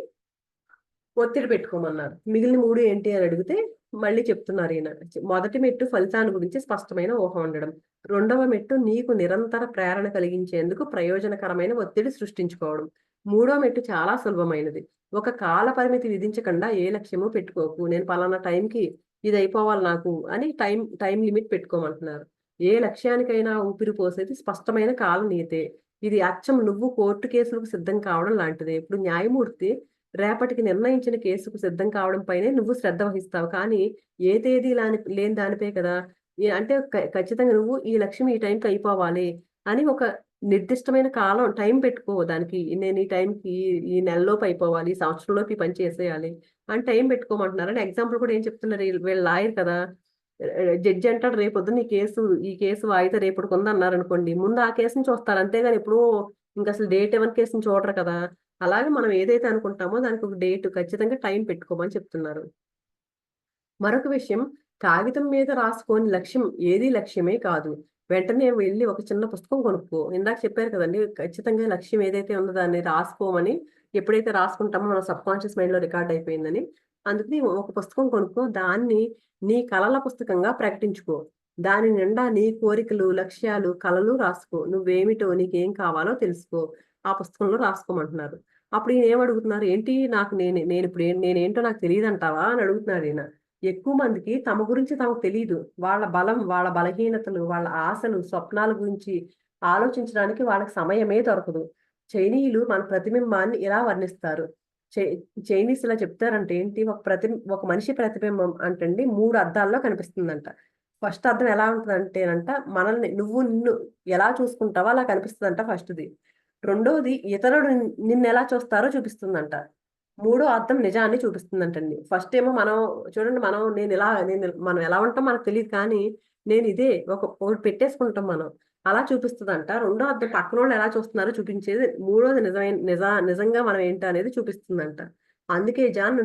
ఒత్తిడి పెట్టుకోమన్నారు. మిగిలిన 3 ఏంటి అని అడిగితే మళ్ళీ చెప్తున్నారీయన. మొదటి మెట్టు ఫలితాన్ని గురించి స్పష్టమైన ఊహ ఉండడం. రెండవ మెట్టు నీకు నిరంతర ప్రేరణ కలిగించేందుకు ప్రయోజనకరమైన ఒత్తిడి సృష్టించుకోవడం. మూడో మెట్టు చాలా సులభమైనది. ఒక కాల పరిమితి విధించకుండా ఏ లక్ష్యము పెట్టుకోకు. నేను పలానా టైంకి ఇదయిపోవాలి నాకు అని టైమ్ లిమిట్ పెట్టుకోమంటున్నారు. ఏ లక్ష్యానికైనా ఊపిరి పోసేది స్పష్టమైన కాల నియతే. ఇది అచ్చం నువ్వు కోర్టు కేసులకు సిద్ధం కావడం లాంటిదే. ఇప్పుడు న్యాయమూర్తి రేపటికి నిర్ణయించిన కేసుకు సిద్ధం కావడం పైనే నువ్వు శ్రద్ధ వహిస్తావు. కానీ ఏ తేదీ లేని దానిపై కదా! అంటే ఖచ్చితంగా నువ్వు ఈ లక్ష్యం ఈ టైంకి అయిపోవాలి అని ఒక నిర్దిష్టమైన కాలం టైం పెట్టుకో దానికి. నేను ఈ టైంకి ఈ నెలలోపు అయిపోవాలి, ఈ సంవత్సరంలోపు ఈ పని చేసేయాలి అని టైం పెట్టుకోమంటున్నారు. అని ఎగ్జాంపుల్ కూడా ఏం చెప్తున్నారు, వీళ్ళు లాయర్ కదా, జడ్జి అంటాడు రేపొద్దున ఈ కేసు వాయిదా రేపటికి ఉందన్నారు అనుకోండి, ముందు ఆ కేసుని చూస్తారు, అంతేగాని ఎప్పుడు ఇంకా అసలు డేట్ ఎవరి కేసుని చూడరు కదా. అలాగే మనం ఏదైతే అనుకుంటామో దానికి ఒక డేట్ ఖచ్చితంగా టైం పెట్టుకోమని చెప్తున్నారు. మరొక విషయం, కాగితం మీద రాసుకోని లక్ష్యం ఏది లక్ష్యమే కాదు. వెంటనే వెళ్ళి ఒక చిన్న పుస్తకం కొనుక్కో. ఇందాక చెప్పారు కదండీ! ఖచ్చితంగా లక్ష్యం ఏదైతే ఉందో దాన్ని రాసుకోమని. ఎప్పుడైతే రాసుకుంటామో మన సబ్‌కాన్షియస్ మైండ్‌లో రికార్డ్ అయిపోయిందని. అందుకని ఒక పుస్తకం కొనుక్కో. దాన్ని నీ కలల పుస్తకంగా ప్రకటించుకో. దాని నిండా నీ కోరికలు, లక్ష్యాలు, కలలు రాసుకో. నువ్వేమిటో, నీకేం కావాలో తెలుసుకో. ఆ పుస్తకంలో రాసుకోమంటున్నారు. అప్పుడు ఈయనేమడుగుతున్నారు, ఏంటి నాకు నేనిప్పుడు నేనేంటో నాకు తెలీదంటావా అని అడుగుతున్నారీయన. ఎక్కువ మందికి తమ గురించి తమకు తెలీదు. వాళ్ళ బలం, వాళ్ళ బలహీనతలు, వాళ్ళ ఆశలు, స్వప్నాల గురించి ఆలోచించడానికి వాళ్ళకి సమయమే దొరకదు. చైనీయులు మన ప్రతిబింబాన్ని ఇలా వర్ణిస్తారు. చై చైనీస్ ఇలా చెప్తారంటే ఏంటి, ఒక మనిషి ప్రతిబింబం అంటండి 3 అద్దాల్లో కనిపిస్తుందంట. ఫస్ట్ అద్దం ఎలా ఉంటదంటేనంట, మనల్ని నిన్ను ఎలా చూసుకుంటావో అలా కనిపిస్తదంట ఫస్ట్‌ది. రెండోది ఇతరులు నిన్నెలా చూస్తారో చూపిస్తుందంట. మూడో అద్దం నిజాన్ని చూపిస్తుందంటండి. ఫస్ట్ ఏమో మనం చూడండి, మనం ఎలా ఉంటామో మనకు తెలీదు కానీ, నేనిదే ఒకటి పెట్టేసుకుంటాం మనం. అలా చూపిస్తదంట. రెండో అద్దం పక్కనోళ్ళు ఎలా చూస్తున్నారో చూపించేది. మూడోది నిజంగా మనం ఏంటో అనేది చూపిస్తుందంట. అందుకే జాన్,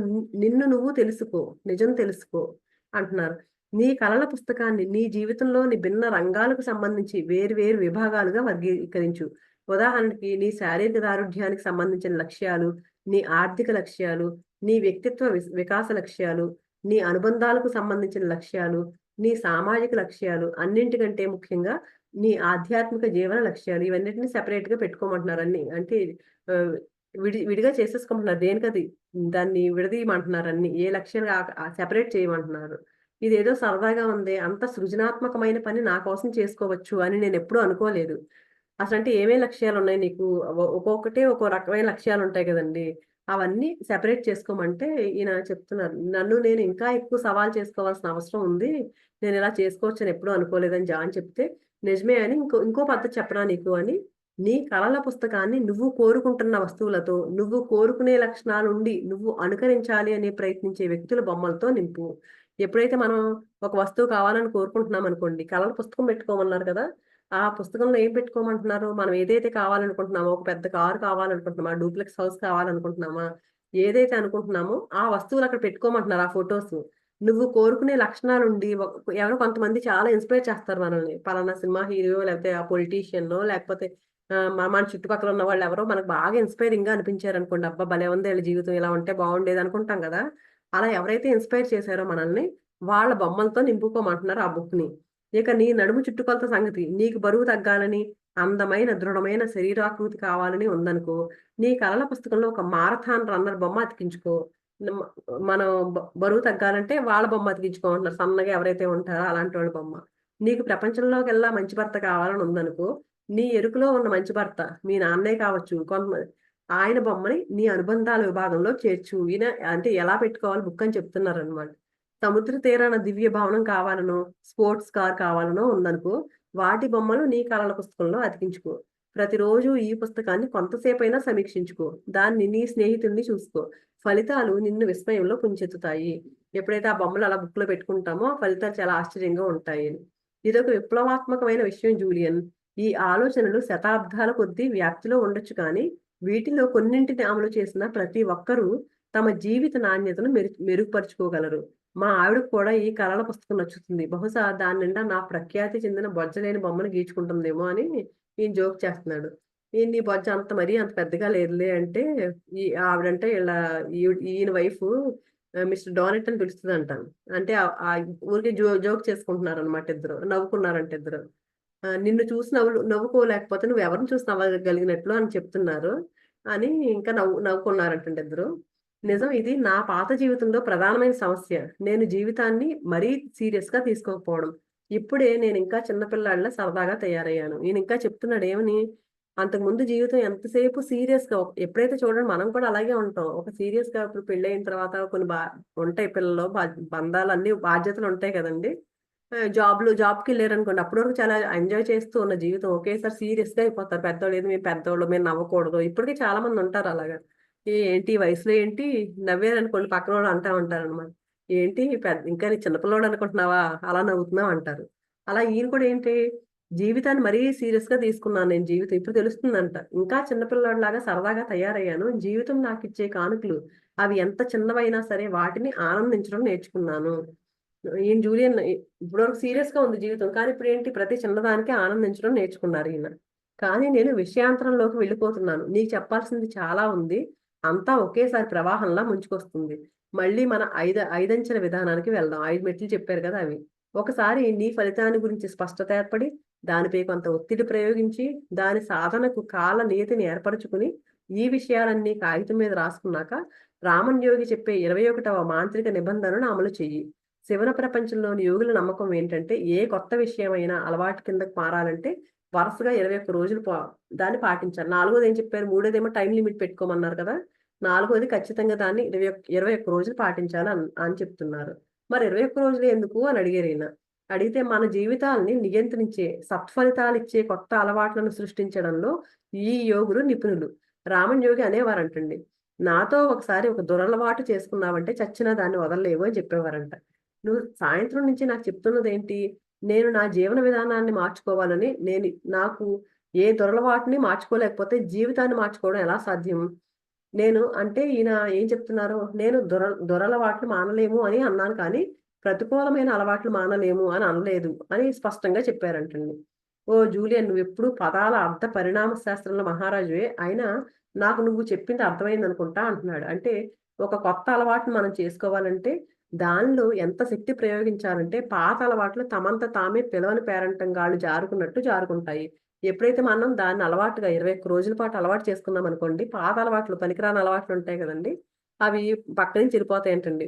నిన్ను నువ్వు తెలుసుకో, నిజం తెలుసుకో అంటున్నారు. నీ కలల పుస్తకాన్ని నీ జీవితంలోని భిన్న రంగాలకు సంబంధించి వేరు వేరు విభాగాలుగా వర్గీకరించు. ఉదాహరణకి నీ శారీరక దారుఢ్యానికి సంబంధించిన లక్ష్యాలు, నీ ఆర్థిక లక్ష్యాలు, నీ వ్యక్తిత్వ వికాస లక్ష్యాలు, నీ అనుబంధాలకు సంబంధించిన లక్ష్యాలు, నీ సామాజిక లక్ష్యాలు, అన్నింటికంటే ముఖ్యంగా నీ ఆధ్యాత్మిక జీవన లక్ష్యాలు. ఇవన్నిటిని సెపరేట్‌గా పెట్టుకోమంటున్నారు అన్నీ. అంటే ఆహ్, విడిగా చేసేసుకోమంటున్నారు. దేనికది దాన్ని విడదీయమంటున్నారు అన్నీ. ఏ లక్ష్యం సెపరేట్ చేయమంటున్నారు. ఇదేదో సరదాగా ఉందే, అంత సృజనాత్మకమైన పని నా కోసం చేసుకోవచ్చు అని నేనెప్పుడూ అనుకోలేదు. అసలంటే ఏమేం లక్ష్యాలున్నాయి నీకు? ఒక్కొక్కటి ఒక్కో రకమైన లక్ష్యాలుంటాయి గదండీ! అవన్నీ సెపరేట్ చేసుకోమంటే ఈయన చెప్తున్నారు. నన్ను నేను ఇంకా ఎక్కువ సవాలు చేసుకోవాల్సిన అవసరం ఉంది. నేనిలా చేసుకోవచ్చని ఎప్పుడూ అనుకోలేదని జాన్ చెప్తే, నిజమే అని ఇంకో పద్ధతి చెప్పనా నీకు అని, నీ కలల పుస్తకాన్ని నువ్వు కోరుకుంటున్న వస్తువులతో, నువ్వు కోరుకునే లక్షణాలుండి, నువ్వు అనుకరించాలి అని ప్రయత్నించే వ్యక్తుల బొమ్మలతో నింపు. ఎప్పుడైతే మనం ఒక వస్తువు కావాలని కోరుకుంటున్నామనుకోండి, కలల పుస్తకం పెట్టుకోమన్నారు కదా! ఆ పుస్తకంలో ఏం పెట్టుకోమంటున్నారు? మనం ఏదైతే కావాలనుకుంటున్నామో, ఒక పెద్ద కారు కావాలనుకుంటున్నామా? డూప్లెక్స్ హౌస్ కావాలనుకుంటున్నామా? ఏదైతే అనుకుంటున్నామో, ఆ వస్తువులు అక్కడ పెట్టుకోమంటున్నారు ఆ ఫోటోస్. నువ్వు కోరుకునే లక్షణాలుండి ఎవరో కొంతమంది చాలా ఇన్‌స్పైర్ చేస్తారు మనల్ని. పలానా సినిమా హీరో, లేకపోతే ఆ పొలిటీషియనో, లేకపోతే మన చుట్టుపక్కల ఉన్న వాళ్ళెవరో మనకు బాగా ఇన్‌స్పైరింగ్‌గా అనిపించారనుకోండి. అబ్బా! భలే ఉంది ఈళ్ళ జీవితం, ఇలా ఉంటే బావుండేది అనుకుంటాం గదా! అలా ఎవరైతే ఇన్‌స్పైర్ చేశారో మనల్ని, వాళ్ళ బొమ్మలతో నింపుకోమంటున్నారు ఆ బుక్‌ని. ఇక నీ నడుము చుట్టుకొలత సంగతి. నీకు బరువు తగ్గాలని, అందమైన, దృఢమైన శరీరాకృతి కావాలని ఉందనుకో, నీ కలల పుస్తకంలో ఒక మారథాన్ రన్నర్ బొమ్మ అతికించుకో. నమ్ మనం బరువు తగ్గాలంటే వాళ్ళ బొమ్మ అతికించుకోమంటున్నారు. సన్నగా ఎవరైతే ఉంటారో అలాంటోళ్ళ బొమ్మ. నీకు ప్రపంచంలోకెల్లా మంచి భర్త కావాలని ఉందనుకో, నీ ఎరుకలో ఉన్న మంచి భర్త, మీ నాన్నే కావచ్చు, ఆయన బొమ్మని నీ అనుబంధాల విభాగంలో చేర్చు. ఈయన అంటే ఎలా పెట్టుకోవాలి బుక్ అని చెప్తున్నారనమాట. సముద్ర తీరాన దివ్య భవనం కావాలనో, స్పోర్ట్స్ కార్ కావాలనో ఉందనుకో, వాటి బొమ్మలు నీ కలల పుస్తకంలో అతికించుకో. ప్రతిరోజు ఈ పుస్తకాన్ని కొంతసేపైనా సమీక్షించుకో. దాన్ని నీ స్నేహితుడిని చూసుకో. ఫలితాలు నిన్ను విస్మయంలో ముంచెత్తుతాయి. ఎప్పుడైతే ఆ బొమ్మలు అలా బుక్‌లో పెట్టుకుంటామో, ఆ ఫలితాలు చాలా ఆశ్చర్యంగా ఉంటాయి అని. ఇదొక విప్లవాత్మకమైన విషయం జూలియన్. ఈ ఆలోచనలు శతాబ్దాల కొద్దీ వ్యాప్తిలో ఉండొచ్చు కానీ, వీటిలో కొన్నింటిని అమలు చేసిన ప్రతి ఒక్కరూ తమ జీవిత నాణ్యతను మెరుగుపరుచుకోగలరు. మా ఆవిడకు కూడా ఈ కలల పుస్తకం నచ్చుతుంది. బహుశా దాని నిండా నా ప్రఖ్యాతి చెందిన బొజ్జలేని బొమ్మను గీచుకుంటుందేమో అని ఈయన జోక్ చేస్తున్నాడు. "నీ బొజ్జ అంత మరీ అంత పెద్దగా లేదులే" అంటే, ఆవిడంటే ఈయన వైఫు మిస్టర్ డోనట్ అని పిలుస్తదంట. అంటే ఊరికే జోక్ చేసుకుంటున్నారనమాట ఇద్దరు. నవ్వుకున్నారంట ఇద్దరు. నిన్ను చూసి నవ్వుకోలేకపోతే నువ్వెవరిని చూసి నవ్వగలిగినట్లు అని చెప్తున్నారు అని ఇంకా నవ్వుకున్నారంటండి ఇద్దరు. నిజం, ఇది నా పాత జీవితంలో ప్రధానమైన సమస్య. నేను జీవితాన్ని మరీ సీరియస్‌గా తీసుకోకపోవడం. ఇప్పుడే నేనింకా చిన్న పిల్లాడిలా సరదాగా తయారయ్యాను. ఈయనింకా చెప్తున్నాడు ఏమని, అంతకుముందు జీవితం ఎంతసేపు సీరియస్‌గా ఎప్పుడైతే చూడండి మనం కూడా అలాగే ఉంటాం. ఒక సీరియస్‌గా ఇప్పుడు పెళ్లయిన తర్వాత కొన్ని ఉంటాయి పిల్లలు, బంధాలన్నీ బాధ్యతలుంటాయి కదండీ! జాబ్కి వెళ్ళారనుకోండి, అప్పటి వరకు చాలా ఎంజాయ్ చేస్తూ ఉన్న జీవితం ఒకేసారి సీరియస్ గా అయిపోతారు. పెద్దోళ్ళు ఏది మేము పెద్దోళ్ళు మేము నవ్వకూడదు. ఇప్పటికీ చాలా మంది ఉంటారు అలాగా. ఏంటి ఈ వయసులో ఏంటి నవ్వారనుకోండి పక్కన వాళ్ళు అంటా ఉంటారు అనమాట. ఏంటి పెద్ద ఇంకా నీ చిన్నపిల్లోడు అనుకుంటున్నావా అలా నవ్వుతున్నావు అంటారు. అలా ఈయన కూడా ఏంటి జీవితాన్ని మరీ సీరియస్ గా తీసుకున్నాను నేను. జీవితం ఇప్పుడు తెలుస్తుందంట. ఇంకా చిన్నపిల్లోడిలాగా సరదాగా తయారయ్యాను. జీవితం నాకు ఇచ్చే కానుకలు అవి ఎంత చిన్నవైనా సరే వాటిని ఆనందించడం నేర్చుకున్నాను. ఈయన జూలియన్ ఇప్పటివరకు సీరియస్ గా ఉంది జీవితం. కానీ ఇప్పుడు ఏంటి ప్రతి చిన్నదానికి ఆనందించడం నేర్చుకున్నారు ఈయన. కానీ నేను విషయాంతరంలోకి వెళ్ళిపోతున్నాను. నీకు చెప్పాల్సింది చాలా ఉంది. అంతా ఒకేసారి ప్రవాహంలా ముంచుకొస్తుంది. మళ్ళీ మన ఐదంచెల విధానానికి వెళ్దాం. 5 మెట్లు చెప్పారు కదా అవి. ఒకసారి నీ ఫలితాన్ని గురించి స్పష్టత ఏర్పడి, దానిపై కొంత ఒత్తిడి ప్రయోగించి, దాని సాధనకు కాల నియతిని ఏర్పరచుకుని, ఈ విషయాలన్నీ కాగితం మీద రాసుకున్నాక, రామన్ యోగి చెప్పే 21వ మాంత్రిక నిబంధనను అమలు చెయ్యి. శివన ప్రపంచంలోని యోగుల నమ్మకం ఏంటంటే ఏ కొత్త విషయమైనా అలవాటు కిందకి మారాలంటే వరుసగా 21 రోజులు దాన్ని పాటించాలి. నాలుగోది ఏం చెప్పారు? మూడోదేమో టైం లిమిట్ పెట్టుకోమన్నారు కదా. నాలుగోది ఖచ్చితంగా దాన్ని 21 రోజులు పాటించాలి అని చెప్తున్నారు. మరి 21 రోజులు ఎందుకు అని అడిగారు ఈయన. అడిగితే మన జీవితాల్ని నియంత్రించే సత్ఫలితాలు ఇచ్చే కొత్త అలవాట్లను సృష్టించడంలో ఈ యోగులు నిపుణులు. రామన్ యోగి అనేవారంటండి, నాతో ఒకసారి ఒక దురలవాటు చేసుకున్నావంటే చచ్చినా దాన్ని వదలలేవు అని చెప్పేవారంట. నువ్వు సాయంత్రం నుంచి నాకు చెప్తున్నదేంటి? నేను నా జీవన విధానాన్ని మార్చుకోవాలని. నాకు ఏ దురలవాటుని మార్చుకోలేకపోతే జీవితాన్ని మార్చుకోవడం ఎలా సాధ్యం? నేను అంటే ఈయన ఏం చెప్తున్నారు? నేను దురలవాట్లు మానలేము అని అన్నాను కానీ, ప్రతికూలమైన అలవాట్లు మానలేము అని అనలేదు అని స్పష్టంగా చెప్పారంటండి. ఓ జూలియన్, నువ్వెప్పుడు పదాల అర్థ పరిణామ శాస్త్రంలో మహారాజువే. అయినా నాకు నువ్వు చెప్పింది అర్థమైందనుకుంటా అంటున్నాడు. అంటే ఒక కొత్త అలవాటుని మనం చేసుకోవాలంటే దానిలో ఎంత శక్తి ప్రయోగించాలంటే పాత అలవాట్లు తమంత తామే పిలవని పేరంటం గాళ్ళు జారుకున్నట్టు జారుకుంటాయి. ఎప్పుడైతే మనం దాన్ని అలవాటుగా 21 రోజుల పాటు అలవాటు చేసుకున్నాం అనుకోండి, పాత అలవాట్లు పనికిరాని అలవాట్లు ఉంటాయి కదండీ! అవి పక్క నుంచి వెళ్ళిపోతాయంటండి.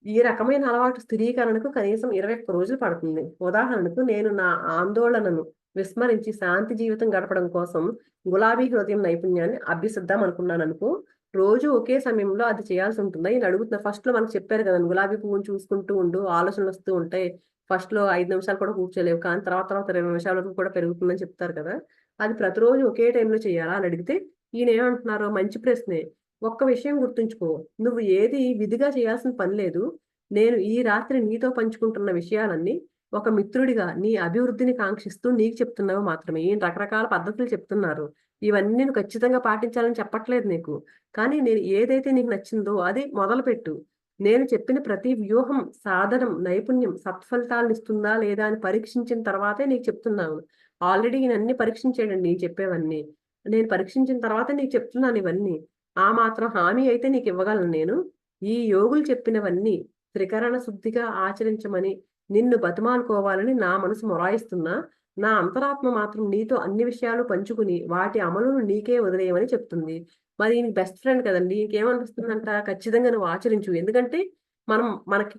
ఈ రకమైన అలవాటు స్థిరీకరణకు కనీసం 21 రోజులు పడుతుంది. ఉదాహరణకు నేను నా ఆందోళనను విస్మరించి శాంతి జీవితం గడపడం కోసం గులాబీ హృదయం నైపుణ్యాన్ని అభ్యసిద్దాం అనుకున్నాననుకో, రోజు ఒకే సమయంలో అది చేయాల్సి ఉంటుందా? ఈయన అడుగుతున్నారు. ఫస్ట్‌లో మనకు చెప్పారు కదండీ! గులాబీ పువ్వుని చూసుకుంటూ ఉండు, ఆలోచనలొస్తూ ఉంటాయి. ఫస్ట్‌లో 5 నిమిషాలు కూడా కూర్చోలేవు. కానీ తర్వాత తర్వాత 20 నిమిషాల వరకు కూడా పెరుగుతుందని చెప్తారు కదా! అది ప్రతిరోజు ఒకే టైంలో చేయాలా అని అడిగితే, ఈయనేమంటున్నారు? మంచి ప్రశ్నే. ఒక్క విషయం గుర్తుంచుకో. నువ్వు ఏది విధిగా చేయాల్సిన పని లేదు. నేను ఈ రాత్రి నీతో పంచుకుంటున్న విషయాలన్నీ ఒక మిత్రుడిగా నీ అభివృద్ధిని కాంక్షిస్తూ నీకు చెప్తున్నవి మాత్రమే. ఈయన రకరకాల పద్ధతులు చెప్తున్నారు. ఇవన్నీ నువ్వు ఖచ్చితంగా పాటించాలని చెప్పట్లేదు నీకు. కానీ నేను ఏదైతే నీకు నచ్చిందో అది మొదలుపెట్టు. నేను చెప్పిన ప్రతి వ్యూహం, సాధనం, నైపుణ్యం సత్ఫలితాలనిస్తుందా లేదా అని పరీక్షించిన తర్వాతే నీకు చెప్తున్నాను. ఆల్రెడీ ఈయన అన్ని పరీక్షించాడండి నేను చెప్పేవన్నీ. నేను పరీక్షించిన తర్వాతే నీకు చెప్తున్నాను ఇవన్నీ. ఆ మాత్రం హామీ అయితే నీకివ్వగలను నేను. ఈ యోగులు చెప్పినవన్నీ త్రికరణ శుద్ధిగా ఆచరించమని నిన్ను బతిమాలుకోవాలని నా మనసు మొరాయిస్తున్నా, నా అంతరాత్మ మాత్రం నీతో అన్ని విషయాలు పంచుకుని వాటి అమలును నీకే వదిలేయమని చెప్తుంది. మరి ఈయనకి బెస్ట్ ఫ్రెండ్ కదండీ! ఈయనకేమనిపిస్తుందంట, ఖచ్చితంగా నువ్వు ఆచరించు. ఎందుకంటే మనకి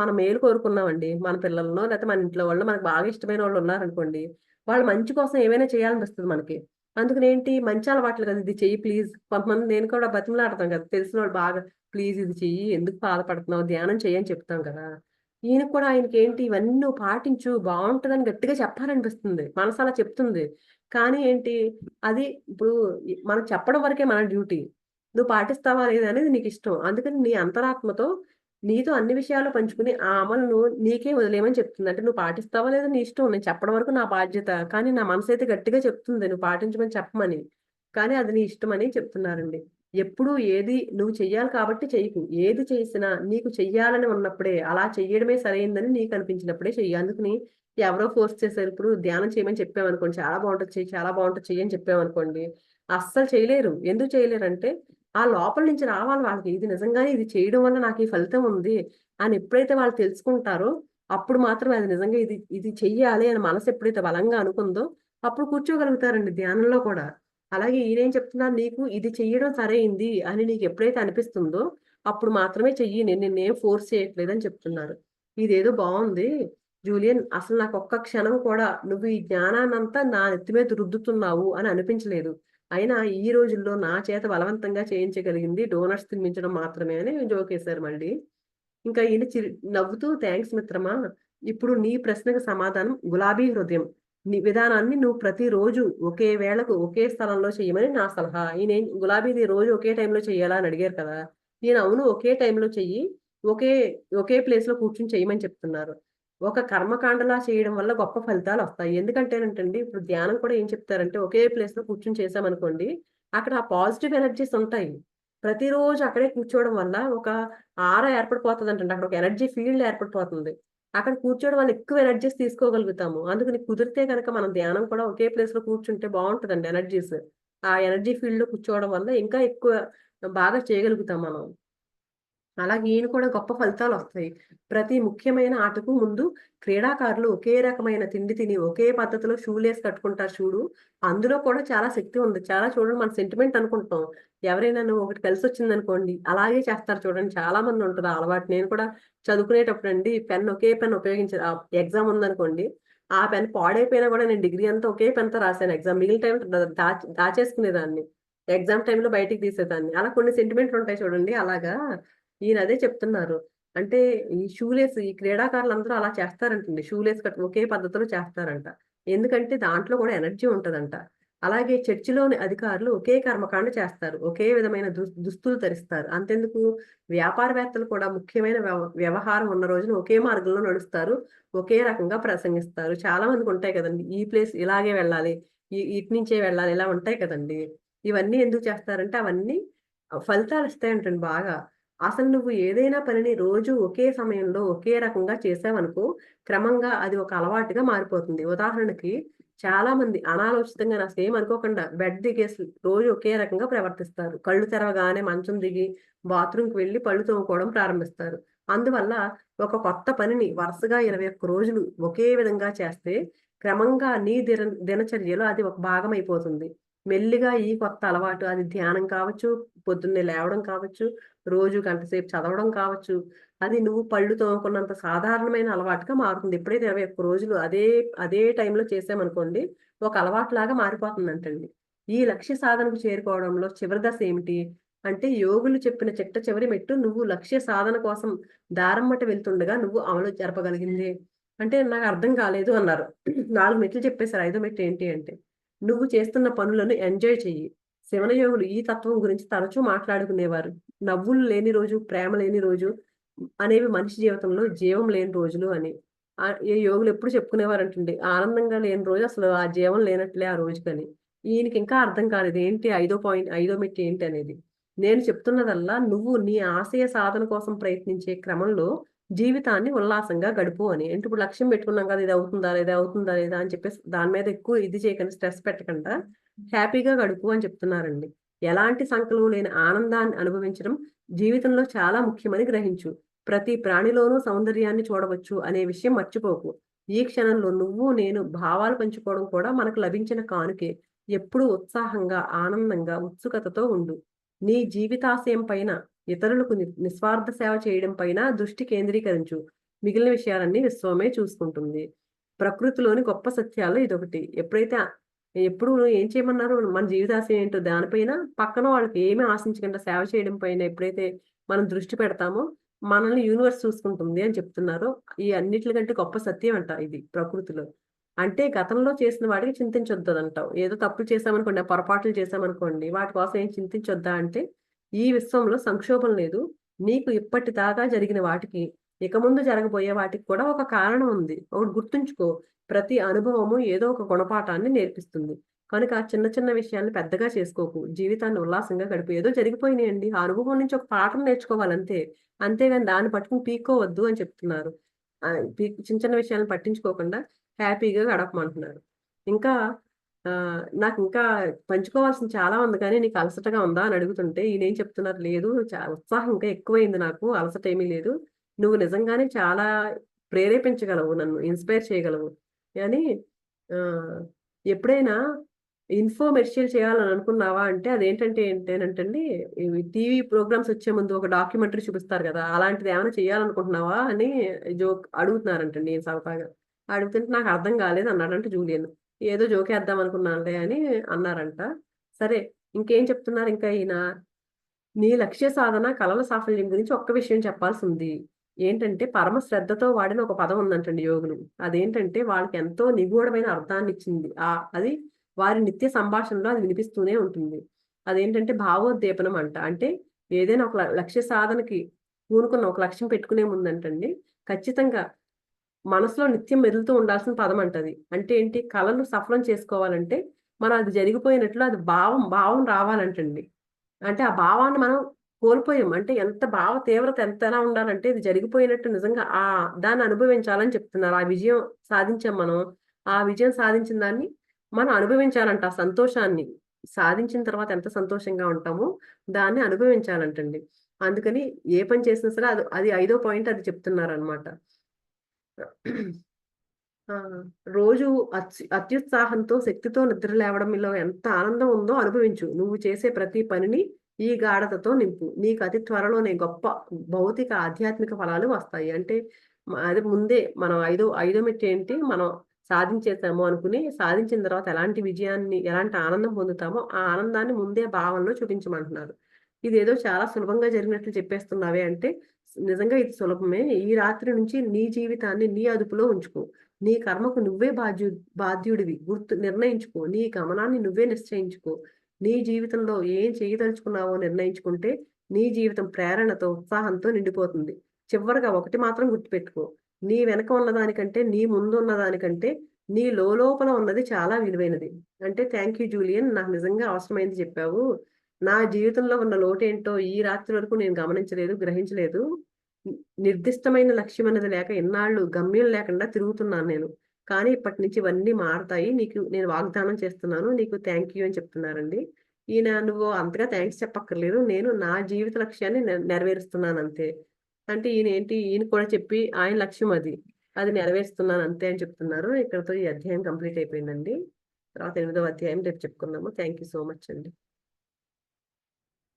మన మేలు కోరుకున్నామండి. మన పిల్లలనో లేతే మన ఇంట్లో వాళ్ళో మనకు బాగా ఇష్టమైన వాళ్ళున్నారనుకోండి, వాళ్ళ మంచి కోసం ఏమైనా చేయాలనిపిస్తది మనకి. అందుకనేంటి మంచి అలవాట్లు కదా! ఇది చెయ్యి ప్లీజ్. కొంతమంది నేను కూడా బతిమలాడతాం కదా! తెలిసినోళ్ళు బాగా ప్లీజ్ ఇది చెయ్యి. ఎందుకు బాధపడుతున్నావు? ధ్యానం చెయ్యి అని చెప్తాం కదా! ఈయనకి కూడా ఆయనకేంటి ఇవన్నీ నువ్వు పాటించు బావుంటదని గట్టిగా చెప్పాలనిపిస్తుంది. మనసు అలా చెప్తుంది. కానీ ఏంటి అది ఇప్పుడు మనం చెప్పడం వరకే మన డ్యూటీ. నువ్వు పాటిస్తావా లేదా అనేది నీకిష్టం. అందుకని నీ అంతరాత్మతో నీతో అన్ని విషయాలు పంచుకుని ఆ అమలును నీకే వదిలేయమని చెప్తుంది. అంటే నువ్వు పాటిస్తావా లేదా నీ ఇష్టం. నేను చెప్పడం వరకు నా బాధ్యత. కానీ నా మనసైతే గట్టిగా చెప్తుంది నువ్వు పాటించమని చెప్పమని. కానీ అది నీ ఇష్టమని చెప్తున్నారండి. ఎప్పుడూ ఏది నువ్వు చెయ్యాలి కాబట్టి చెయ్యకు. ఏది చేసినా నీకు చెయ్యాలని ఉన్నప్పుడే, అలా చెయ్యడమే సరైందని నీకనిపించినప్పుడే చెయ్యి. అందుకని ఎవరో ఫోర్స్ చేశారు. ఇప్పుడు ధ్యానం చేయమని చెప్పామనుకోండి, చాలా బావుంటది చెయ్యి, చాలా బావుంటది చెయ్యి అని చెప్పామనుకోండి, అస్సలు చేయలేరు. ఎందుకు చేయలేరంటే, ఆ లోపల నుంచి రావాలి వాళ్ళకి. ఇది నిజంగానే ఇది చేయడం వల్ల నాకు ఈ ఫలితం ఉంది అని ఎప్పుడైతే వాళ్ళు తెలుసుకుంటారో, అప్పుడు మాత్రమే అది నిజంగా ఇది ఇది చెయ్యాలి అని మనసు ఎప్పుడైతే బలంగా అనుకుందో, అప్పుడు కూర్చోగలుగుతారండి ధ్యానంలో కూడా. అలాగే ఈయనేం చెప్తున్నారు, నీకు ఇది చెయ్యడం సరైంది అని నీకెప్పుడైతే అనిపిస్తుందో, అప్పుడు మాత్రమే చెయ్యి. నేను నిన్నేం ఫోర్స్ చేయట్లేదని చెప్తున్నారు. ఇదేదో బావుంది జూలియన్. అసలు నాకొక్క క్షణం కూడా నువ్వు ఈ జ్ఞానాన్నంతా నా నెత్తి మీద రుద్దుతున్నావు అని అనిపించలేదు. అయినా ఈ రోజుల్లో నా చేత బలవంతంగా చేయించగలిగింది డోనట్స్ తినిపించడం మాత్రమే అని జోకేశారు మళ్ళీ. ఇంకా ఈయన నవ్వుతూ థాంక్స్ మిత్రమా. ఇప్పుడు నీ ప్రశ్నకు సమాధానం గులాబీ హృదయం. నీ విధానాన్ని నువ్వు ప్రతిరోజు ఒకే వేళకు ఒకే స్థలంలో చేయమని నా సలహా. ఈయన గులాబీది రోజు ఒకే టైంలో చెయ్యాలా అని అడిగారు కదా. నేను అవును ఒకే టైంలో చెయ్యి, ఒకే ఒకే ప్లేస్ లో కూర్చుని చేయమని చెప్తున్నారు. ఒక కర్మకాండలా చేయడం వల్ల గొప్ప ఫలితాలు వస్తాయి. ఎందుకంటేనంటండి ఇప్పుడు ధ్యానం కూడా ఏం చెప్తారంటే ఒకే ప్లేస్ లో కూర్చుని చేసామనుకోండి, అక్కడ ఆ పాజిటివ్ ఎనర్జీస్ ఉంటాయి. ప్రతిరోజు అక్కడే కూర్చోవడం వల్ల ఒక ఆర ఏర్పడిపోతుందంటండి. అక్కడ ఒక ఎనర్జీ ఫీల్డ్ ఏర్పడిపోతుంది. అక్కడ కూర్చోవడం వల్ల ఎక్కువ ఎనర్జీస్ తీసుకోగలుగుతాము. అందుకని కుదిరితే గనక మనం ధ్యానం కూడా ఒకే ప్లేస్‌లో కూర్చుంటే బావుంటదండి ఎనర్జీస్. ఆ ఎనర్జీ ఫీల్డ్‌లో కూర్చోవడం వల్ల ఇంకా ఎక్కువ బాగా చేయగలుగుతాం మనం. అలాగే ఈయన కూడా గొప్ప ఫలితాలొస్తాయి. ప్రతి ముఖ్యమైన ఆటకు ముందు క్రీడాకారులు ఒకే రకమైన తిండి తిని, ఒకే పద్ధతిలో షూలేసి కట్టుకుంటారు చూడు, అందులో కూడా చాలా శక్తి ఉంది. చాలా చూడండి మన సెంటిమెంట్ అనుకుంటాం. ఎవరైనాను ఒకటి కలిసొచ్చిందనుకోండి, అలాగే చేస్తారు చూడండి. చాలా మందుంటది ఆ అలవాటు. నేను కూడా చదువుకునేటప్పుడండి ఒకే పెన్ ఎగ్జామ్ ఉందనుకోండి, ఆ పెన్ పాడైపోయినా కూడా నేను డిగ్రీ అంతా ఒకే పెన్‌తో రాసాను ఎగ్జామ్. మిగిలిన టైం దాచేసుకునేదాన్ని. ఎగ్జామ్ టైమ్‌లో బయటికి తీసేదాన్ని. అలా కొన్ని సెంటిమెంట్లుంటాయి చూడండి అలాగా ఈయనదే చెప్తున్నారు. అంటే ఈ క్రీడాకారులందరూ అలా చేస్తారంటండి. ఒకే పద్ధతిలో చేస్తారంట. ఎందుకంటే దాంట్లో కూడా ఎనర్జీ ఉంటదంట. అలాగే చర్చిలోని అధికారులు ఒకే కర్మకాండ చేస్తారు. ఒకే విధమైన దుస్తులు ధరిస్తారు. అంతెందుకు వ్యాపారవేత్తలు కూడా ముఖ్యమైన వ్యవహారం ఉన్న రోజున ఒకే మార్గంలో నడుస్తారు. ఒకే రకంగా ప్రసంగిస్తారు. చాలా మందికుంటాయి కదండీ! ఈ ప్లేస్ ఇలాగే వెళ్ళాలి. ఇటు నుంచే వెళ్ళాలి. ఇలా ఉంటాయి కదండీ! ఇవన్నీ ఎందుకు చేస్తారంటే అవన్నీ ఫలితాలిస్తాయంటండి బాగా. అసలు నువ్వు ఏదైనా పనిని రోజు ఒకే సమయంలో, ఒకే రకంగా చేశావనుకో, క్రమంగా అది ఒక అలవాటుగా మారిపోతుంది. ఉదాహరణకి చాలామంది అనాలోచితంగా అసలేం అనుకోకుండా బెడ్ దిగేసి రోజు ఒకే రకంగా ప్రవర్తిస్తారు. కళ్ళు తెరవగానే మంచం దిగి బాత్రూమ్‌కి వెళ్లి పళ్ళు తోముకోవడం ప్రారంభిస్తారు. అందువల్ల ఒక కొత్త పనిని వరుసగా 21 రోజులు ఒకే విధంగా చేస్తే, క్రమంగా నీ దినచర్యలో అది ఒక భాగమైపోతుంది. మెల్లిగా ఈ కొత్త అలవాటు అది ధ్యానం కావచ్చు, పొద్దున్నే లేవడం కావచ్చు, రోజు గంట సేపు చదవడం కావచ్చు. అది నువ్వు పళ్ళు తోముకున్నంత సాధారణమైన అలవాటుగా మారుతుంది. ఎప్పుడైతే 21 రోజులు అదే టైంలో చేశామనుకోండి, ఒక అలవాటులాగా మారిపోతుందంటండి. ఈ లక్ష్య సాధనకు చేరుకోవడంలో చివరి దశ ఏమిటి? అంటే యోగులు చెప్పిన చిట్ట చివరి మెట్టు నువ్వు లక్ష్య సాధన కోసం దారమ్మట వెళ్తుండగా నువ్వు అమలు జరపగలిగింది. అంటే నాకర్థం కాలేదు అన్నారు. 4 మెట్లు చెప్పేసారు. ఐదో మెట్టు ఏంటి అంటే, నువ్వు చేస్తున్న పనులను ఎంజాయ్ చెయ్యి. శివనయోగులు ఈ తత్వం గురించి తరచూ మాట్లాడుకునేవారు. నవ్వులు లేని రోజు, ప్రేమ లేని రోజు అనేవి మనిషి జీవితంలో జీవం లేని రోజులు అని. ఈ యోగులు ఎప్పుడు చెప్పుకునేవారంటండి. ఆనందంగా లేని రోజు అసలు ఆ జీవం లేనట్లే ఆ రోజుకని. ఈయనకింకా అర్థం కాలేదు. ఏంటి ఐదో మెట్టు ఏంటనేది. నేను చెప్తున్నదల్లా నువ్వు నీ ఆశయ సాధన కోసం ప్రయత్నించే క్రమంలో జీవితాన్ని ఉల్లాసంగా గడుపు అని. అంటే ఇప్పుడు లక్ష్యం పెట్టుకున్నాం కదా! ఇది అవుతుందా లేదా? అవుతుందా లేదా? అని చెప్పేసి దాని మీద ఎక్కువ ఇది చేయకండి. స్ట్రెస్ పెట్టకుండా హ్యాపీగా గడుపు అని చెప్తున్నారండి. ఎలాంటి సంకలం లేని ఆనందాన్ని అనుభవించడం జీవితంలో చాలా ముఖ్యమని గ్రహించు. ప్రతి ప్రాణిలోనూ సౌందర్యాన్ని చూడవచ్చు అనే విషయం మర్చిపోకు. ఈ క్షణంలో నువ్వు, నేను భావాలు పంచుకోవడం కూడా మనకు లభించిన కానుకే. ఎప్పుడూ ఉత్సాహంగా, ఆనందంగా, ఉత్సుకతతో ఉండు. నీ జీవితాశయం పైన, ఇతరులకు నిస్వార్థ సేవ చేయడం పైన దృష్టి కేంద్రీకరించు. మిగిలిన విషయాలన్నీ విశ్వమే చూసుకుంటుంది. ప్రకృతిలోని గొప్ప సత్యాల్లో ఇదొకటి. ఎప్పుడు ఏం చేయమన్నారు? మన జీవితాశయం ఏంటో దానిపైన, పక్కన వాళ్ళకి ఏమి ఆశించకుండా సేవ చేయడం పైన ఎప్పుడైతే మనం దృష్టి పెడతామో, మనల్ని యూనివర్స్ చూసుకుంటుంది అని చెప్తున్నారు. ఈ అన్నిట్లికంటే గొప్ప సత్యం అంట ఇది ప్రకృతిలో. అంటే గతంలో చేసిన వాటికి చింతించొద్దదంటావు. ఏదో తప్పులు చేశామనుకోండి, పొరపాట్లు చేశామనుకోండి, వాటి కోసం ఏం చింతించొద్దా అంటే, ఈ విశ్వంలో సంక్షోభం లేదు. నీకు ఇప్పటిదాకా జరిగిన వాటికి, ఇక ముందు జరగబోయే వాటికి కూడా ఒక కారణం ఉంది. ఒకటి గుర్తుంచుకో. ప్రతి అనుభవము ఏదో ఒక గుణపాఠాన్ని నేర్పిస్తుంది. కనుక చిన్న చిన్న విషయాల్ని పెద్దగా చేసుకోకు. జీవితాన్ని ఉల్లాసంగా గడుపు. ఏదో జరిగిపోయినాయండి. ఆ అనుభవం నుంచి ఒక పాఠం నేర్చుకోవాలంతే. అంతేగాని దాన్ని పట్టుకొని పీక్కోవద్దు అని చెప్తున్నారు. చిన్న చిన్న విషయాలను పట్టించుకోకుండా హ్యాపీగా గడపమంటున్నారు. ఇంకా నాకింకా పంచుకోవాల్సింది చాలా ఉంది కానీ నీకు అలసటగా ఉందా అని అడుగుతుంటే ఈయనేం చెప్తున్నారు, లేదు ఉత్సాహం ఇంకా ఎక్కువైంది నాకు. అలసట ఏమీ లేదు. నువ్వు నిజంగానే చాలా ప్రేరేపించగలవు. నన్ను ఇన్‌స్పైర్ చేయగలవు. అని ఆహ్, ఎప్పుడైనా ఇన్ఫోమెర్షియల్ చేయాలని అనుకున్నావా అంటే అదేంటంటే ఏంటేనంటండి, ఇవి టీవీ ప్రోగ్రామ్స్ వచ్చే ముందు ఒక డాక్యుమెంటరీ చూపిస్తారు గదా! అలాంటిది ఏమైనా చేయాలనుకుంటున్నావా అని అడుగుతున్నారంటండి ఈయన సరదాగా. అడుగుతుంటే నాకు అర్థం కాలేదు అన్నాడంట జూలియన్. ఏదో జోకేద్దాం అనుకున్నానులే అని అన్నారంట. సరే ఇంకేం చెప్తున్నారు ఇంకా ఈయన, నీ లక్ష్య సాధన, కలల సాఫల్యం గురించి ఒక్క విషయం చెప్పాల్సుంది. ఏంటంటే పరమ శ్రద్ధతో వాడిన ఒక పదం ఉందంటండి యోగులు. అదేంటంటే వాళ్ళకి ఎంతో నిగూఢమైన అర్థాన్ని ఇచ్చింది. అది వారి నిత్య సంభాషణలో అది వినిపిస్తూనే ఉంటుంది. అదేంటంటే భావోద్దీపనం అంట. అంటే ఏదైనా ఒక లక్ష్య సాధనకి పూనుకున్న ఒక లక్ష్యం పెట్టుకునే ముందంటండి ఖచ్చితంగా మనసులో నిత్యం మెదులుతూ ఉండాల్సిన పదం అంటది. అంటే ఏంటి? కలలు సఫలం చేసుకోవాలంటే మనం అది జరిగిపోయినట్లు అది భావం రావాలంటండి. అంటే ఆ భావాన్ని మనం కోల్పోయాం. అంటే ఎంత భావ తీవ్రత ఎంతలా ఉండాలంటే ఇది జరిగిపోయినట్టు నిజంగా దాన్ని అనుభవించాలని చెప్తున్నారు. ఆ విజయం సాధించాం మనం. ఆ విజయం సాధించిన దాన్ని మనం అనుభవించాలంట ఆ సంతోషాన్ని. సాధించిన తర్వాత ఎంత సంతోషంగా ఉంటామో దాన్ని అనుభవించాలంటండి. అందుకని ఏ పని చేసినా సరే అది ఐదో పాయింట్ అది చెప్తున్నారనమాట. ఆ! రోజు అత్యుత్సాహంతో, శక్తితో నిద్ర లేవడంలో ఎంత ఆనందం ఉందో అనుభవించు. నువ్వు చేసే ప్రతి పనిని ఈ గాఢతతో నింపు. నీకు అతి త్వరలోనే గొప్ప భౌతిక, ఆధ్యాత్మిక ఫలాలు వస్తాయి. అంటే అది ముందే మనం ఐదో మెట్టేంటి మనం సాధించేసాము అనుకుని, సాధించిన తర్వాత ఎలాంటి ఆనందం పొందుతామో, ఆ ఆనందాన్ని ముందే భావనలో చూపించమంటున్నారు. ఇదేదో చాలా సులభంగా జరిగినట్లు చెప్పేస్తున్నావే అంటే, నిజంగా ఇది సులభమే. ఈ రాత్రి నుంచి నీ జీవితాన్ని నీ అదుపులో ఉంచుకో. నీ కర్మకు నువ్వే బాధ్యుడివి. నిర్ణయించుకో. నీ గమనాన్ని నువ్వే నిశ్చయించుకో. నీ జీవితంలో ఏం చేయదలుచుకున్నావో నిర్ణయించుకుంటే, నీ జీవితం ప్రేరణతో, ఉత్సాహంతో నిండిపోతుంది. చివరగా ఒకటి మాత్రం గుర్తుపెట్టుకో. నీ వెనక ఉన్నదానికంటే, నీ ముందు ఉన్నదానికంటే, నీ లోలోపల ఉన్నది చాలా విలువైనది. అంటే థాంక్ యూ జూలియన్. నాకు నిజంగా అవసరమైంది చెప్పావు. నా జీవితంలో ఉన్న లోటేంటో ఈ రాత్రి వరకు నేను గమనించలేదు, గ్రహించలేదు. నిర్దిష్టమైన లక్ష్యం అనేది లేక ఎన్నాళ్ళు గమ్యం లేకుండా తిరుగుతున్నాను నేను. కానీ ఇప్పటి నుంచి ఇవన్నీ మారతాయి. నీకు నేను వాగ్దానం చేస్తున్నాను. నీకు థాంక్ యూ అని చెప్తున్నారండి. నువ్వు అంతగా థాంక్స్ చెప్పక్కర్లేదు. నేను నా జీవిత లక్ష్యాన్ని నెరవేరుస్తున్నాను అంతే. అంటే ఈయన కూడా చెప్పి ఆయన లక్ష్యం అది. అది నెరవేరుస్తున్నాను అంతే అని చెప్తున్నారు. ఇక్కడితో ఈ అధ్యాయం కంప్లీట్ అయిపోయిందండి. తర్వాత 8వ అధ్యాయం రేపు చెప్పుకుందాము. థాంక్ యూ సో మచ్ అండి.